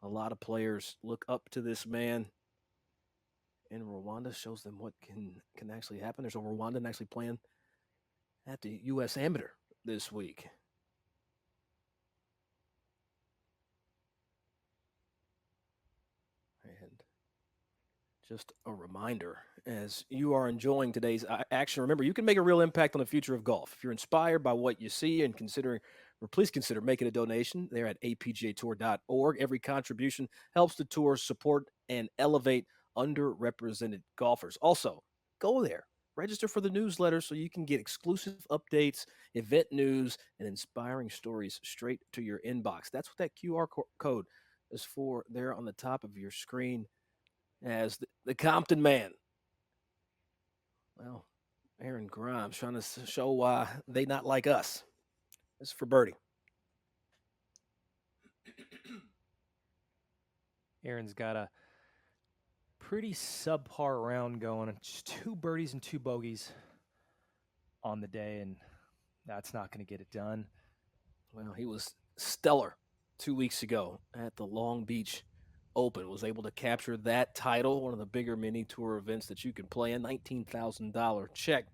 A lot of players look up to this man in Rwanda, shows them what can actually happen. There's a Rwandan actually playing at the U.S. Amateur this week. And just a reminder, as you are enjoying today's action, remember, you can make a real impact on the future of golf. If you're inspired by what you see and please consider making a donation there at apgatour.org. Every contribution helps the tour support and elevate underrepresented golfers. Also, go there. Register for the newsletter so you can get exclusive updates, event news, and inspiring stories straight to your inbox. That's what that QR code is for there on the top of your screen. As the Compton man. Well, Aaron Grimes trying to show why they not like us. This is for birdie. Aaron's got a pretty subpar round going. Just 2 birdies and 2 bogeys on the day, and that's not going to get it done. Well, he was stellar 2 weeks ago at the Long Beach Open, was able to capture that title, one of the bigger mini tour events that you can play in. $19,000 check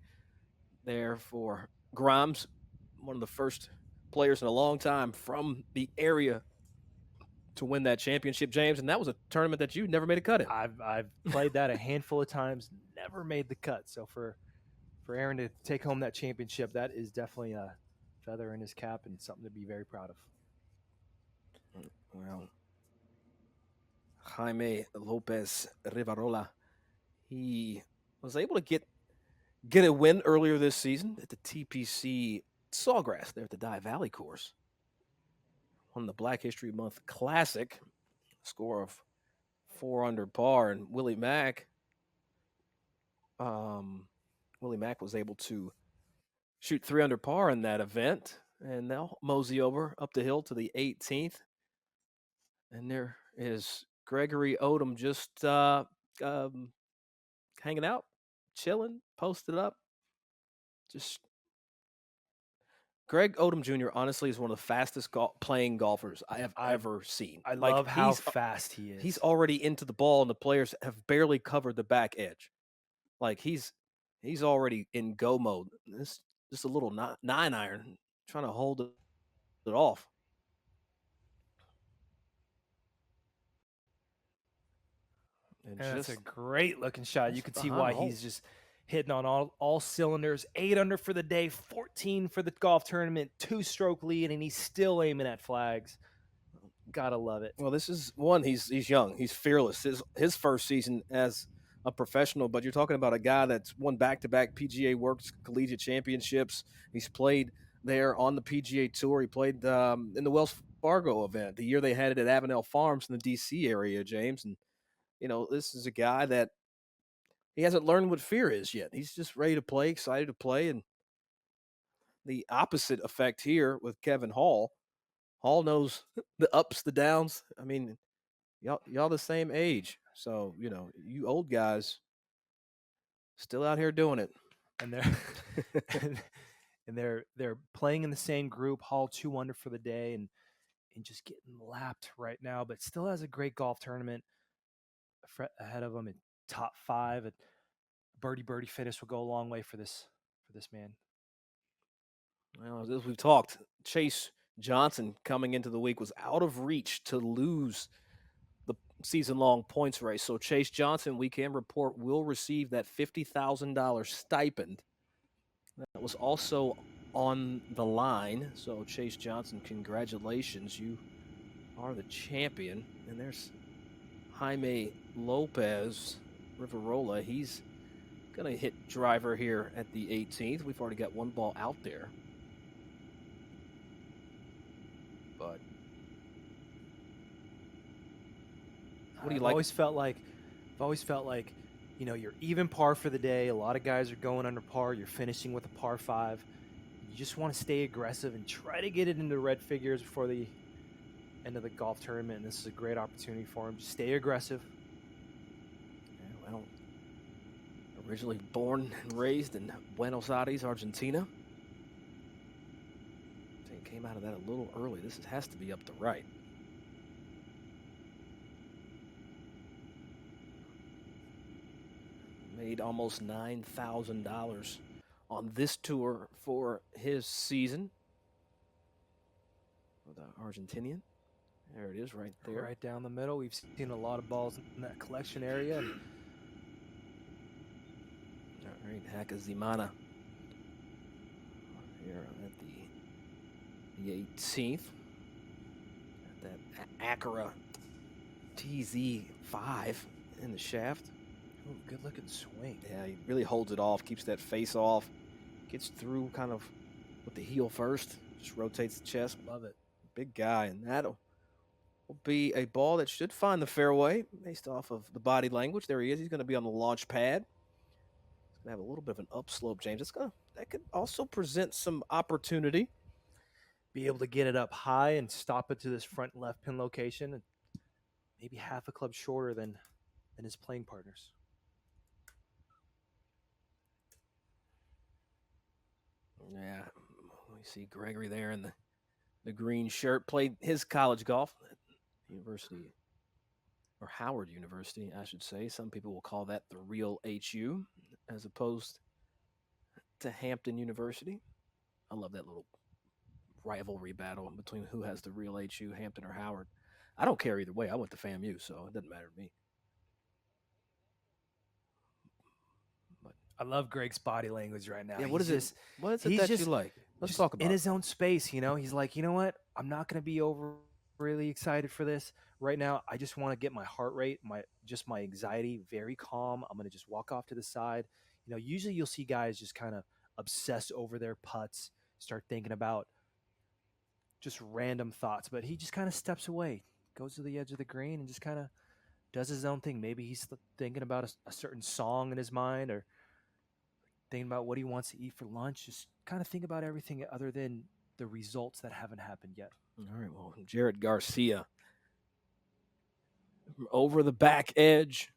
there for Grimes, one of the first players in a long time from the area to win that championship, James. And that was a tournament that you never made a cut in. I've played that a handful of times, never made the cut. So for Aaron to take home that championship, that is definitely a feather in his cap and something to be very proud of. Well, Jaime Lopez Rivarola, he was able to get a win earlier this season at the TPC Sawgrass there at the Dye Valley course. Won the Black History Month Classic, score of 4 under par, and Willie Mack was able to shoot 3 under par in that event, and they'll mosey over up the hill to the 18th. And there is Gregory Odom just hanging out, chilling, posted up. Just Greg Odom Jr. honestly is one of the fastest playing golfers I have ever seen. I love how fast he is. He's already into the ball, and the players have barely covered the back edge. Like he's already in go mode. This just a little 9-iron trying to hold it off. And that's a great looking shot. You can see why he's just hitting on all cylinders. 8 under for the day, 14 for the golf tournament, 2-stroke lead, and he's still aiming at flags. Gotta love it. Well, this is one. He's young. He's fearless. His first season as a professional, but you're talking about a guy that's won back-to-back PGA Works Collegiate Championships. He's played there on the PGA Tour. He played in the Wells Fargo event the year they had it at Avenel Farms in the D.C. area, James. And this is a guy that he hasn't learned what fear is yet. He's just ready to play, excited to play. And the opposite effect here with Kevin Hall. Hall knows the ups, the downs. I mean, y'all the same age. So, you old guys still out here doing it. And they're playing in the same group. Hall 2 under for the day and just getting lapped right now, but still has a great golf tournament ahead of him in top 5. A birdie finish will go a long way for this man. Well, as we've talked, Chase Johnson coming into the week was out of reach to lose the season-long points race. So Chase Johnson, we can report, will receive that $50,000 stipend. That was also on the line. So Chase Johnson, congratulations. You are the champion. And there's Jaime Lopez Rivarola. He's going to hit driver here at the 18th. We've already got one ball out there. But what do you like? I've always felt like, you're even par for the day. A lot of guys are going under par. You're finishing with a par 5. You just want to stay aggressive and try to get it into red figures before the end of the golf tournament. And this is a great opportunity for him. Just stay aggressive. Yeah, well, originally born and raised in Buenos Aires, Argentina. Came out of that a little early. This has to be up the right. Made almost $9,000 on this tour for his season. For the Argentinian. There it is right there. Right down the middle. We've seen a lot of balls in that collection area. All right, Hakazimana. Here at the 18th. That APGA TZ5 in the shaft. Oh, good looking swing. Yeah, he really holds it off, keeps that face off, gets through kind of with the heel first, just rotates the chest. Love it. Big guy, and that'll be a ball that should find the fairway based off of the body language. There he is. He's going to be on the launch pad. He's going to have a little bit of an upslope, James. That could also present some opportunity. Be able to get it up high and stop it to this front left pin location, and maybe half a club shorter than his playing partners. Yeah, we see Gregory there in the green shirt. Played his college golf at University, or Howard University, I should say. Some people will call that the real HU, as opposed to Hampton University. I love that little rivalry battle between who has the real HU, Hampton or Howard. I don't care either way. I went to FAMU, so it doesn't matter to me. I love Greg's body language right now. Yeah, what is it that you like? Let's talk about in his own space, you know. He's like, you know what? I'm not going to be really excited for this right now. I just want to get my heart rate, my anxiety very calm. I'm going to just walk off to the side. You know, usually you'll see guys just kind of obsess over their putts, start thinking about just random thoughts, but he just kind of steps away, goes to the edge of the green and just kind of does his own thing. Maybe he's thinking about a certain song in his mind, or thinking about what he wants to eat for lunch. Just kind of think about everything other than the results that haven't happened yet. All right, well, Jared Garcia over the back edge.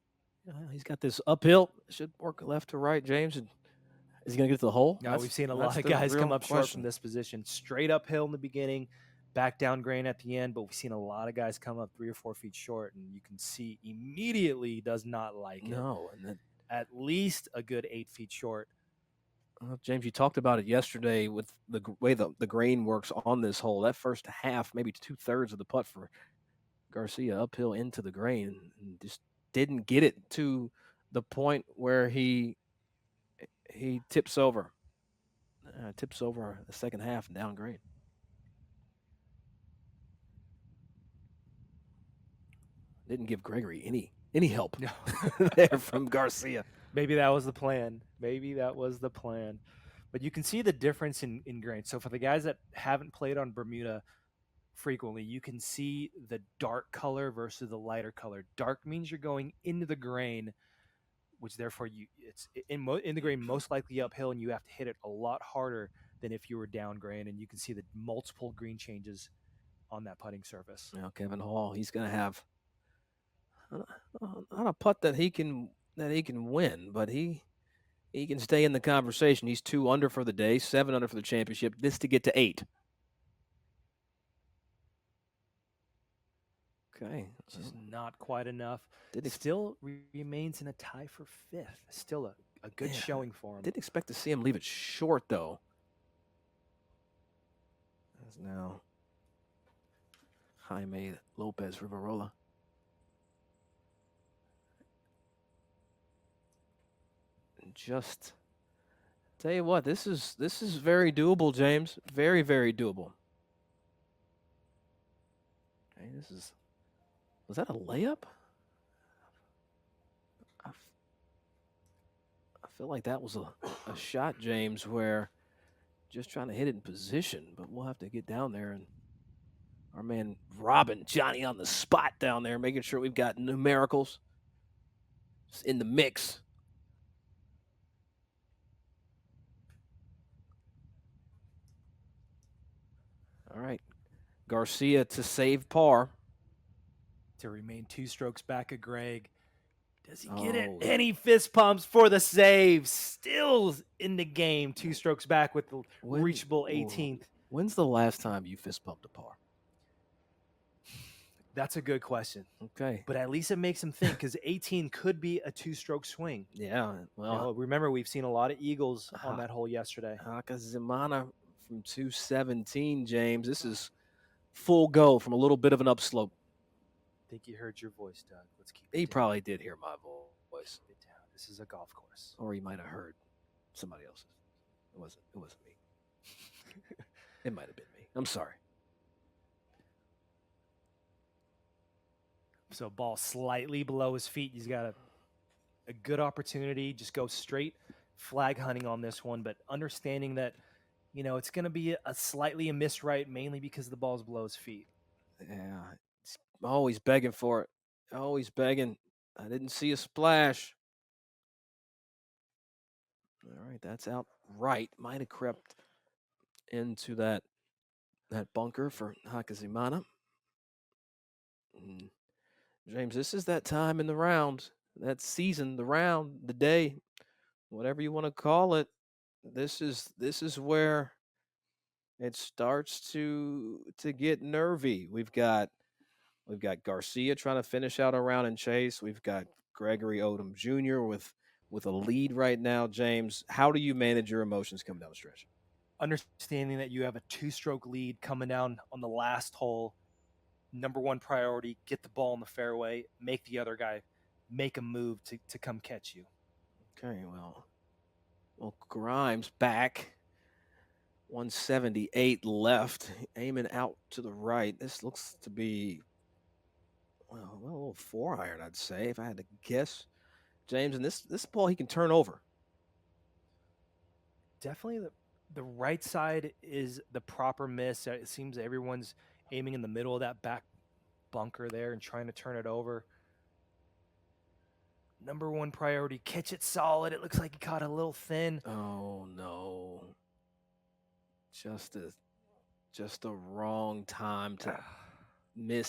He's got this uphill. Should work left to right, James. And is he going to get to the hole? No, we've seen a lot of guys come up short from this position. Straight uphill in the beginning, back down grain at the end, but we've seen a lot of guys come up 3 or 4 feet short, and you can see immediately he does not like it. No, and then at least a good 8 feet short. James, you talked about it yesterday with the way the grain works on this hole. That first half, maybe 2/3 of the putt for Garcia uphill into the grain, and just didn't get it to the point where he tips over the second half and down grade. Didn't give Gregory any help there from Garcia. Maybe that was the plan. But you can see the difference in grain. So for the guys that haven't played on Bermuda frequently, you can see the dark color versus the lighter color. Dark means you're going into the grain, which therefore it's in the grain most likely uphill, and you have to hit it a lot harder than if you were down grain. And you can see the multiple green changes on that putting surface. Now Kevin Hall, he's going to have not a putt that he can win, but he can stay in the conversation. He's 2 under for the day, 7 under for the championship. This to get to 8. Okay, just not quite enough. Still remains in a tie for 5th. Still a good showing for him. Didn't expect to see him leave it short though. As now Jaime Lopez Rivarola. Just tell you what, this is very doable, James. Very, very doable. Okay, was that a layup? I feel like that was a shot, James, where just trying to hit it in position, but we'll have to get down there, and our man Robin, Johnny on the spot down there, making sure we've got numericals in the mix. All right, Garcia to save par. To remain 2 strokes back of Greg. Does he get it? Any fist pumps for the save? Still in the game, 2 strokes back with the reachable 18th. When's the last time you fist pumped a par? That's a good question. Okay. But at least it makes him think, because 18 could be a two-stroke swing. Yeah. Well, remember, we've seen a lot of eagles on that hole yesterday. Hakazimana from 217, James. This is full go from a little bit of an upslope. I think he heard your voice, Doug. Let's keep it He down. probably did hear my voice. Keep it down. This is a golf course. Or he might have heard somebody else's. It wasn't me. It might have been me. I'm sorry. So ball slightly below his feet. He's got a good opportunity. Just go straight flag hunting on this one, but understanding that, it's going to be a slightly a miss right, mainly because the ball's below his feet. Yeah, he's always begging for it. Always begging. I didn't see a splash. All right, that's out right. Might have crept into that bunker for Hakazimana. James, this is that time in the round, that season, the round, the day, whatever you want to call it. This is where it starts to get nervy. We've got Garcia trying to finish out a round and chase. We've got Gregory Odom Jr. with a lead right now. James, how do you manage your emotions coming down the stretch? Understanding that you have a two-stroke lead coming down on the last hole. Number one priority, get the ball in the fairway, make the other guy make a move to come catch you. Okay, well, Grimes back. 178 left, aiming out to the right. This looks to be, a little 4-iron, I'd say, if I had to guess. James, and this ball he can turn over. Definitely the right side is the proper miss. It seems everyone's aiming in the middle of that back bunker there and trying to turn it over. Number one priority, catch it solid. It looks like he caught a little thin. Oh no. Just the wrong time to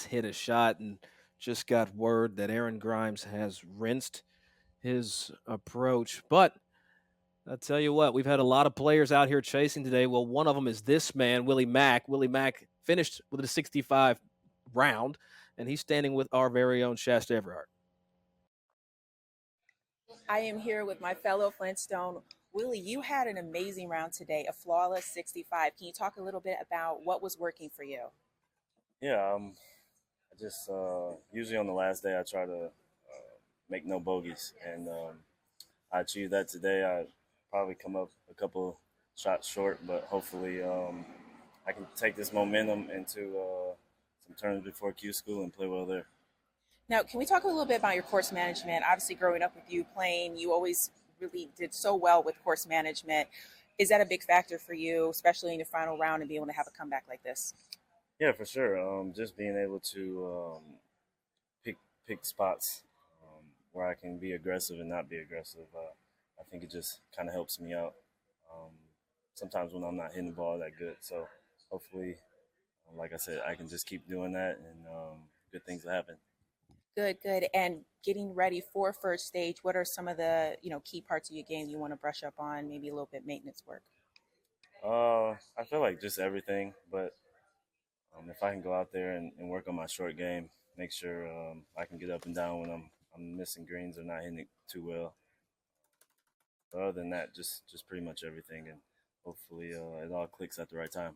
hit a shot, and just got word that Aaron Grimes has rinsed his approach. But I'll tell you what, we've had a lot of players out here chasing today. Well, one of them is this man, Willie Mack. Willie Mack finished with a 65 round, and he's standing with our very own Shasta Everhart. I am here with my fellow Flintstone. Willie, you had an amazing round today, a flawless 65. Can you talk a little bit about what was working for you? Yeah, I just usually on the last day I try to make no bogeys, and I achieved that today. I probably come up a couple shots short, but hopefully I can take this momentum into some tournaments before Q School and play well there. Now, can we talk a little bit about your course management? Obviously, growing up with you playing, you always really did so well with course management. Is that a big factor for you, especially in your final round, and being able to have a comeback like this? Yeah, for sure. Just being able to pick spots where I can be aggressive and not be aggressive. I think it just kind of helps me out sometimes when I'm not hitting the ball that good. So hopefully, like I said, I can just keep doing that, and good things will happen. Good. And getting ready for first stage, what are some of the key parts of your game you want to brush up on, maybe a little bit maintenance work? I feel like just everything, but if I can go out there and work on my short game, make sure I can get up and down when I'm missing greens or not hitting it too well. But other than that, just pretty much everything, and hopefully it all clicks at the right time.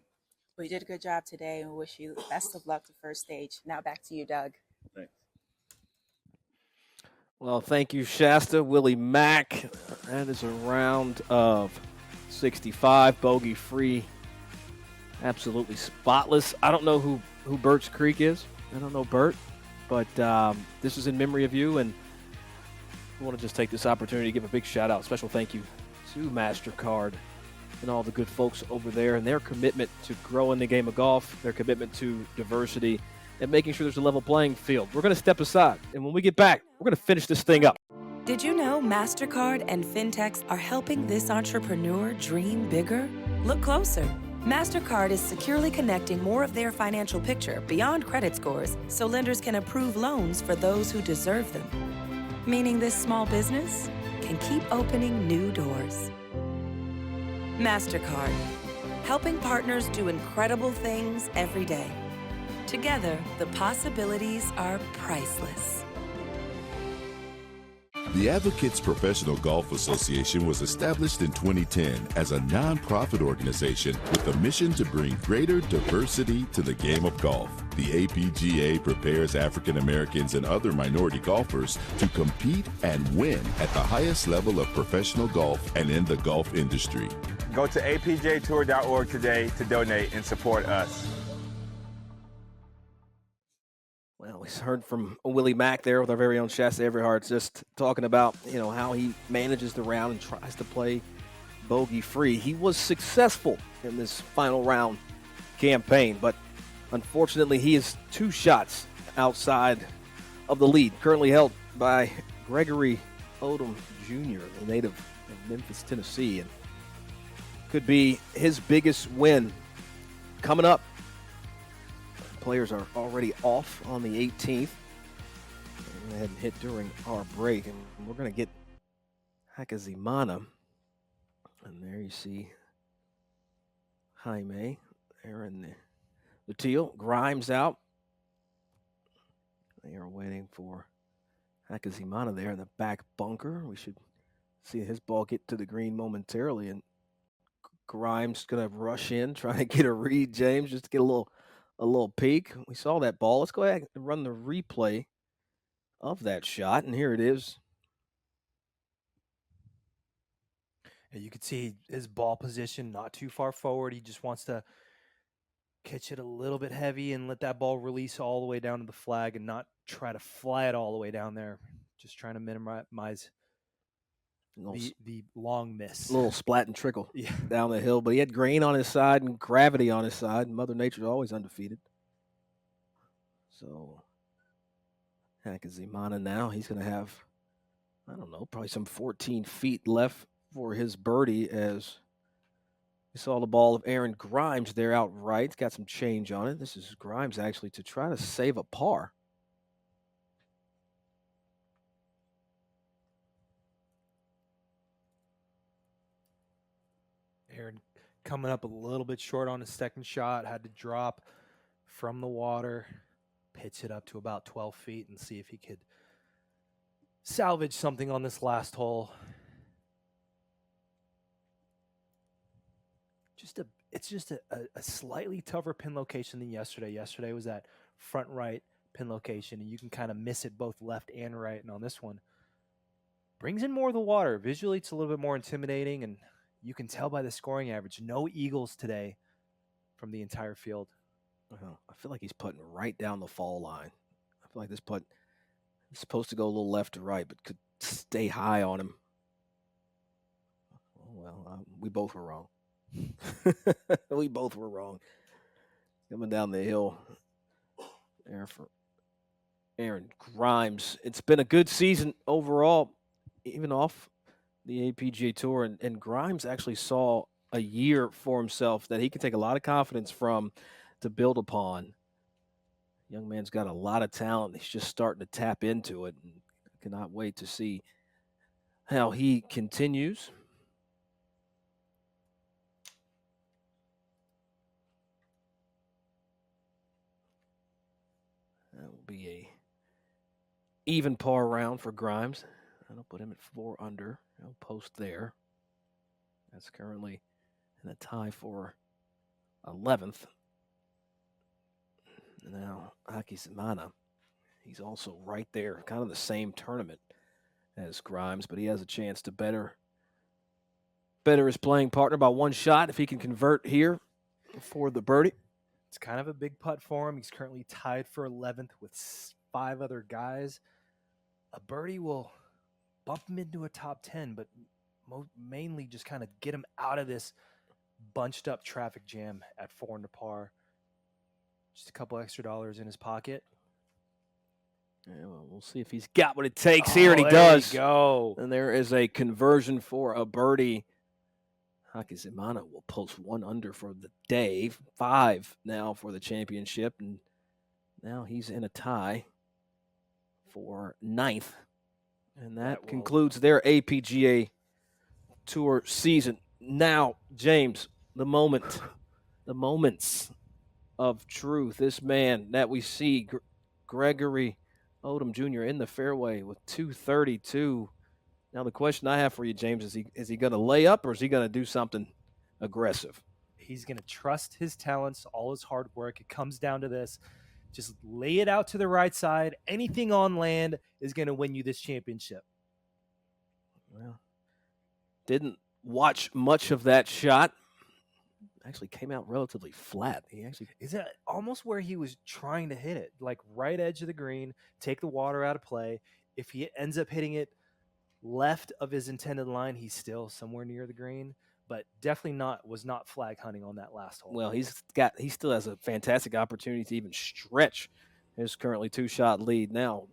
Well, you did a good job today, and wish you the best of luck to first stage. Now back to you, Doug. Thanks. Well, thank you, Shasta. Willie Mack. That is a round of 65, bogey-free, absolutely spotless. I don't know who Bert's Creek is. I don't know Bert, but this is in memory of you, and I want to just take this opportunity to give a big shout-out, special thank you to Mastercard and all the good folks over there and their commitment to growing the game of golf, their commitment to diversity, and making sure there's a level playing field. We're going to step aside, and when we get back, we're going to finish this thing up. Did you know Mastercard and fintechs are helping this entrepreneur dream bigger? Look closer. Mastercard is securely connecting more of their financial picture beyond credit scores so lenders can approve loans for those who deserve them. Meaning this small business can keep opening new doors. Mastercard. helping partners do incredible things every day. Together, the possibilities are priceless. The Advocates Professional Golf Association was established in 2010 as a nonprofit organization with a mission to bring greater diversity to the game of golf. The APGA prepares African Americans and other minority golfers to compete and win at the highest level of professional golf and in the golf industry. Go to apgatour.org today to donate and support us. Well, we heard from Willie Mack there with our very own Shasta Everhart, just talking about, how he manages the round and tries to play bogey-free. He was successful in this final round campaign, but unfortunately he is 2 shots outside of the lead, currently held by Gregory Odom Jr., the native of Memphis, Tennessee, and could be his biggest win coming up. Players are already off on the 18th. Go ahead and hit during our break, and we're going to get Hakizimana. And there you see Jaime there in the teal. Grimes out. They are waiting for Hakizimana there in the back bunker. We should see his ball get to the green momentarily, and Grimes going to rush in, trying to get a read, James, just to get a little peek. We saw that ball. Let's go ahead and run the replay of that shot, and here it is. Yeah, you can see his ball position not too far forward. He just wants to catch it a little bit heavy and let that ball release all the way down to the flag and not try to fly it all the way down there. Just trying to minimize the long miss. A little splat and trickle down the hill, but he had grain on his side and gravity on his side. Mother Nature's always undefeated. So Hakizimana now, he's going to have, probably some 14 feet left for his birdie, as we saw the ball of Aaron Grimes there out right. It's got some change on it. This is Grimes actually to try to save a par. Aaron coming up a little bit short on his second shot, had to drop from the water, pitch it up to about 12 feet and see if he could salvage something on this last hole. It's just a slightly tougher pin location than yesterday. Yesterday was that front right pin location, and you can kind of miss it both left and right. And on this one, brings in more of the water. Visually, it's a little bit more intimidating, and you can tell by the scoring average, no eagles today from the entire field. I feel like he's putting right down the fall line. I feel like this putt is supposed to go a little left to right, but could stay high on him. Oh, well, we both were wrong. We both were wrong. Coming down the hill there for Aaron Grimes. It's been a good season overall, even off the APGA Tour, and Grimes actually saw a year for himself that he can take a lot of confidence from to build upon. Young man's got a lot of talent. He's just starting to tap into it, and I cannot wait to see how he continues. That will be a even par round for Grimes. That'll put him at 4 under. He'll post there. That's currently in a tie for 11th. Now, Hakizimana, he's also right there, kind of the same tournament as Grimes, but he has a chance to better his playing partner by 1 shot if he can convert here for the birdie. It's kind of a big putt for him. He's currently tied for 11th with 5 other guys. A birdie will bump him into a top 10, but mainly just kind of get him out of this bunched up traffic jam at 4 under par. Just a couple extra dollars in his pocket. Yeah, well, we'll see if he's got what it takes here, and he does. There you go. And there is a conversion for a birdie. Hakizimana will post 1 under for the day, 5 now for the championship, and now he's in a tie for 9th. And that concludes their APGA Tour season. Now, James, the moments of truth. This man that we see, Gregory Odom Jr. in the fairway with 232. Now the question I have for you, James, is he going to lay up or is he going to do something aggressive? He's going to trust his talents, all his hard work. It comes down to this. Just lay it out to the right side. Anything on land is going to win you this championship. Well, didn't watch much of that shot. Actually came out relatively flat. Is it almost where he was trying to hit it, like right edge of the green, take the water out of play. If he ends up hitting it left of his intended line, he's still somewhere near the green, but definitely was not flag hunting on that last hole. Well, he still has a fantastic opportunity to even stretch his currently 2-shot lead. Now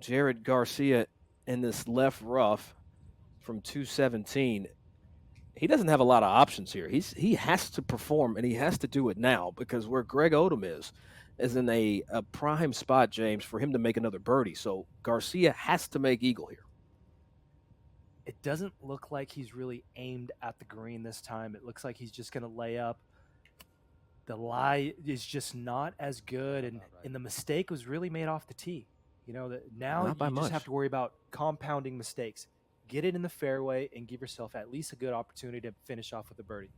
Jared Garcia in this left rough from 217. He doesn't have a lot of options here. He has to perform, and he has to do it now, because where Greg Odom is in a prime spot, James, for him to make another birdie. So Garcia has to make eagle here. It doesn't look like he's really aimed at the green this time. It looks like he's just going to lay up. The lie is just not as good, and the mistake was really made off the tee. Now you just have to worry about compounding mistakes. Get it in the fairway and give yourself at least a good opportunity to finish off with a birdie.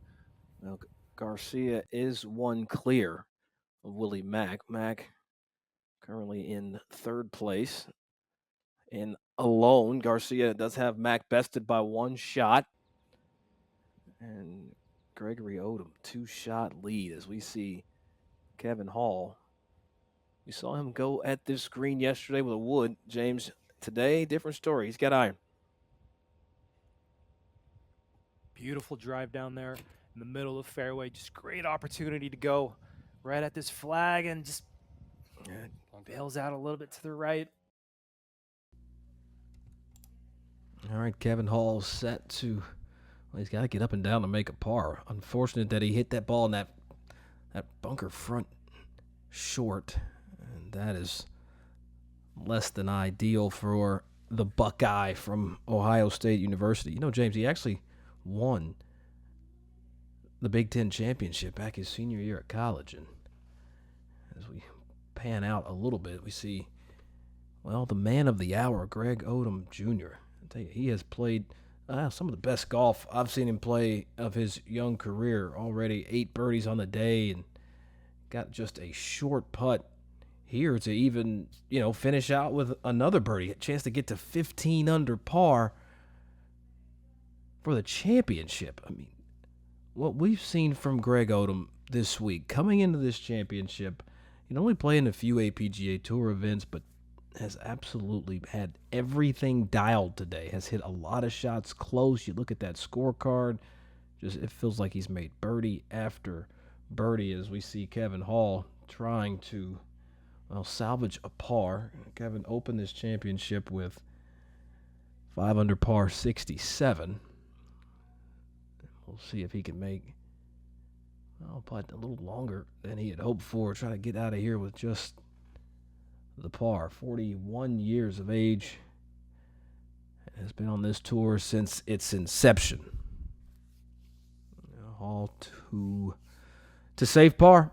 Well, Garcia is one clear of Willie Mack. Mack currently in third place. And alone, Garcia does have Mack bested by 1 shot. And Gregory Odom, 2-shot lead as we see Kevin Hall. We saw him go at this green yesterday with a wood. James, today, different story. He's got iron. Beautiful drive down there in the middle of the fairway. Just great opportunity to go right at this flag and just bails out a little bit to the right. All right, Kevin Hall set to, he's got to get up and down to make a par. Unfortunate that he hit that ball in that bunker front short, and that is less than ideal for the Buckeye from Ohio State University. James, he actually won the Big Ten championship back his senior year at college. And as we pan out a little bit, we see, the man of the hour, Greg Odom Jr. I tell you, he has played some of the best golf I've seen him play of his young career. Already 8 birdies on the day, and got just a short putt here to even, finish out with another birdie. A chance to get to 15 under par for the championship. I mean, what we've seen from Greg Odom this week, coming into this championship, only playing a few APGA Tour events, but has absolutely had everything dialed today. Has hit a lot of shots close. You look at that scorecard, it feels like he's made birdie after birdie as we see Kevin Hall trying to salvage a par. Kevin opened this championship with 5 under par 67. We'll see if he can make putt a little longer than he had hoped for. Try to get out of here with just the par. 41 years of age, and has been on this tour since its inception. Hall to save par.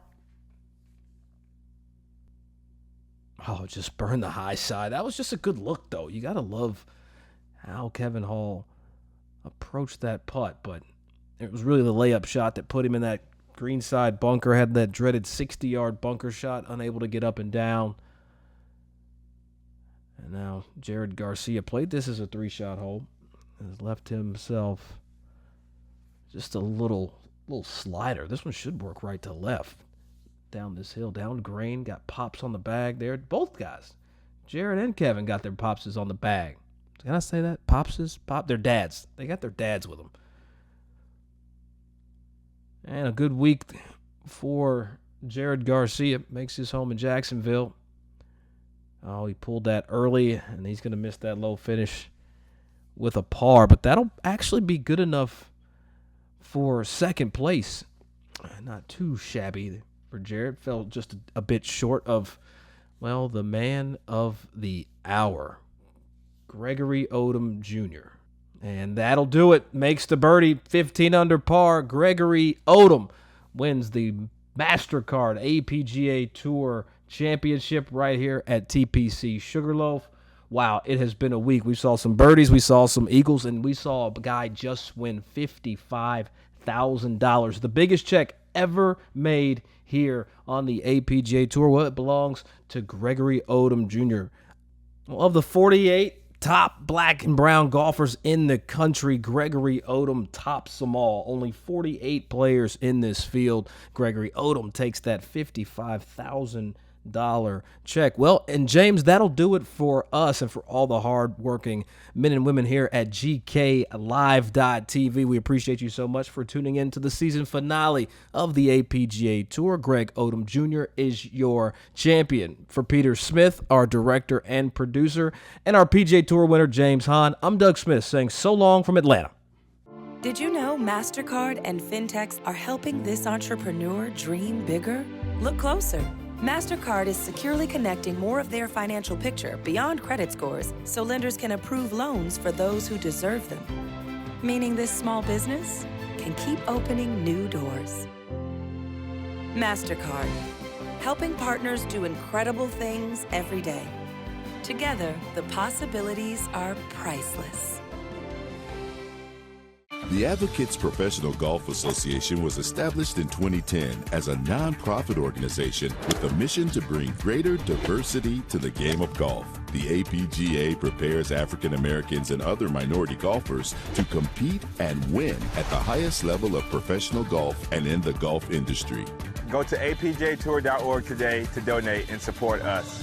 Just burned the high side. That was just a good look, though. You got to love how Kevin Hall approached that putt, but it was really the layup shot that put him in that greenside bunker. Had that dreaded 60-yard bunker shot, unable to get up and down. And now Jared Garcia played this as a 3-shot hole. Has left himself just a little slider. This one should work right to left. Down this hill, down grain, got pops on the bag there. Both guys, Jared and Kevin, got their popses on the bag. Can I say that? Popses? Their dads. They got their dads with them. And a good week for Jared Garcia. Makes his home in Jacksonville. He pulled that early, and he's going to miss that low finish with a par. But that'll actually be good enough for second place. Not too shabby for Jared. Fell just a bit short of, the man of the hour, Gregory Odom Jr. And that'll do it. Makes the birdie 15 under par. Gregory Odom wins the Mastercard APGA Tour Championship right here at TPC Sugarloaf. Wow, it has been a week. We saw some birdies, we saw some eagles, and we saw a guy just win $55,000. The biggest check ever made here on the APGA Tour. Well, it belongs to Gregory Odom Jr. Of the 48 top black and brown golfers in the country, Gregory Odom tops them all. Only 48 players in this field. Gregory Odom takes that $55,000 check. Well, and James, that'll do it for us and for all the hard-working men and women here at GKLive.tv. We appreciate you so much for tuning in to the season finale of the APGA Tour. Greg Odom Jr. is your champion. For Peter Smith, our director and producer, and our PGA Tour winner, James Hahn, I'm Doug Smith saying so long from Atlanta. Did you know Mastercard and fintechs are helping this entrepreneur dream bigger? Look closer. Mastercard is securely connecting more of their financial picture beyond credit scores so lenders can approve loans for those who deserve them. Meaning this small business can keep opening new doors. Mastercard, helping partners do incredible things every day. Together, the possibilities are priceless. The Advocates Professional Golf Association was established in 2010 as a nonprofit organization with a mission to bring greater diversity to the game of golf. The APGA prepares African Americans and other minority golfers to compete and win at the highest level of professional golf and in the golf industry. Go to apgatour.org today to donate and support us.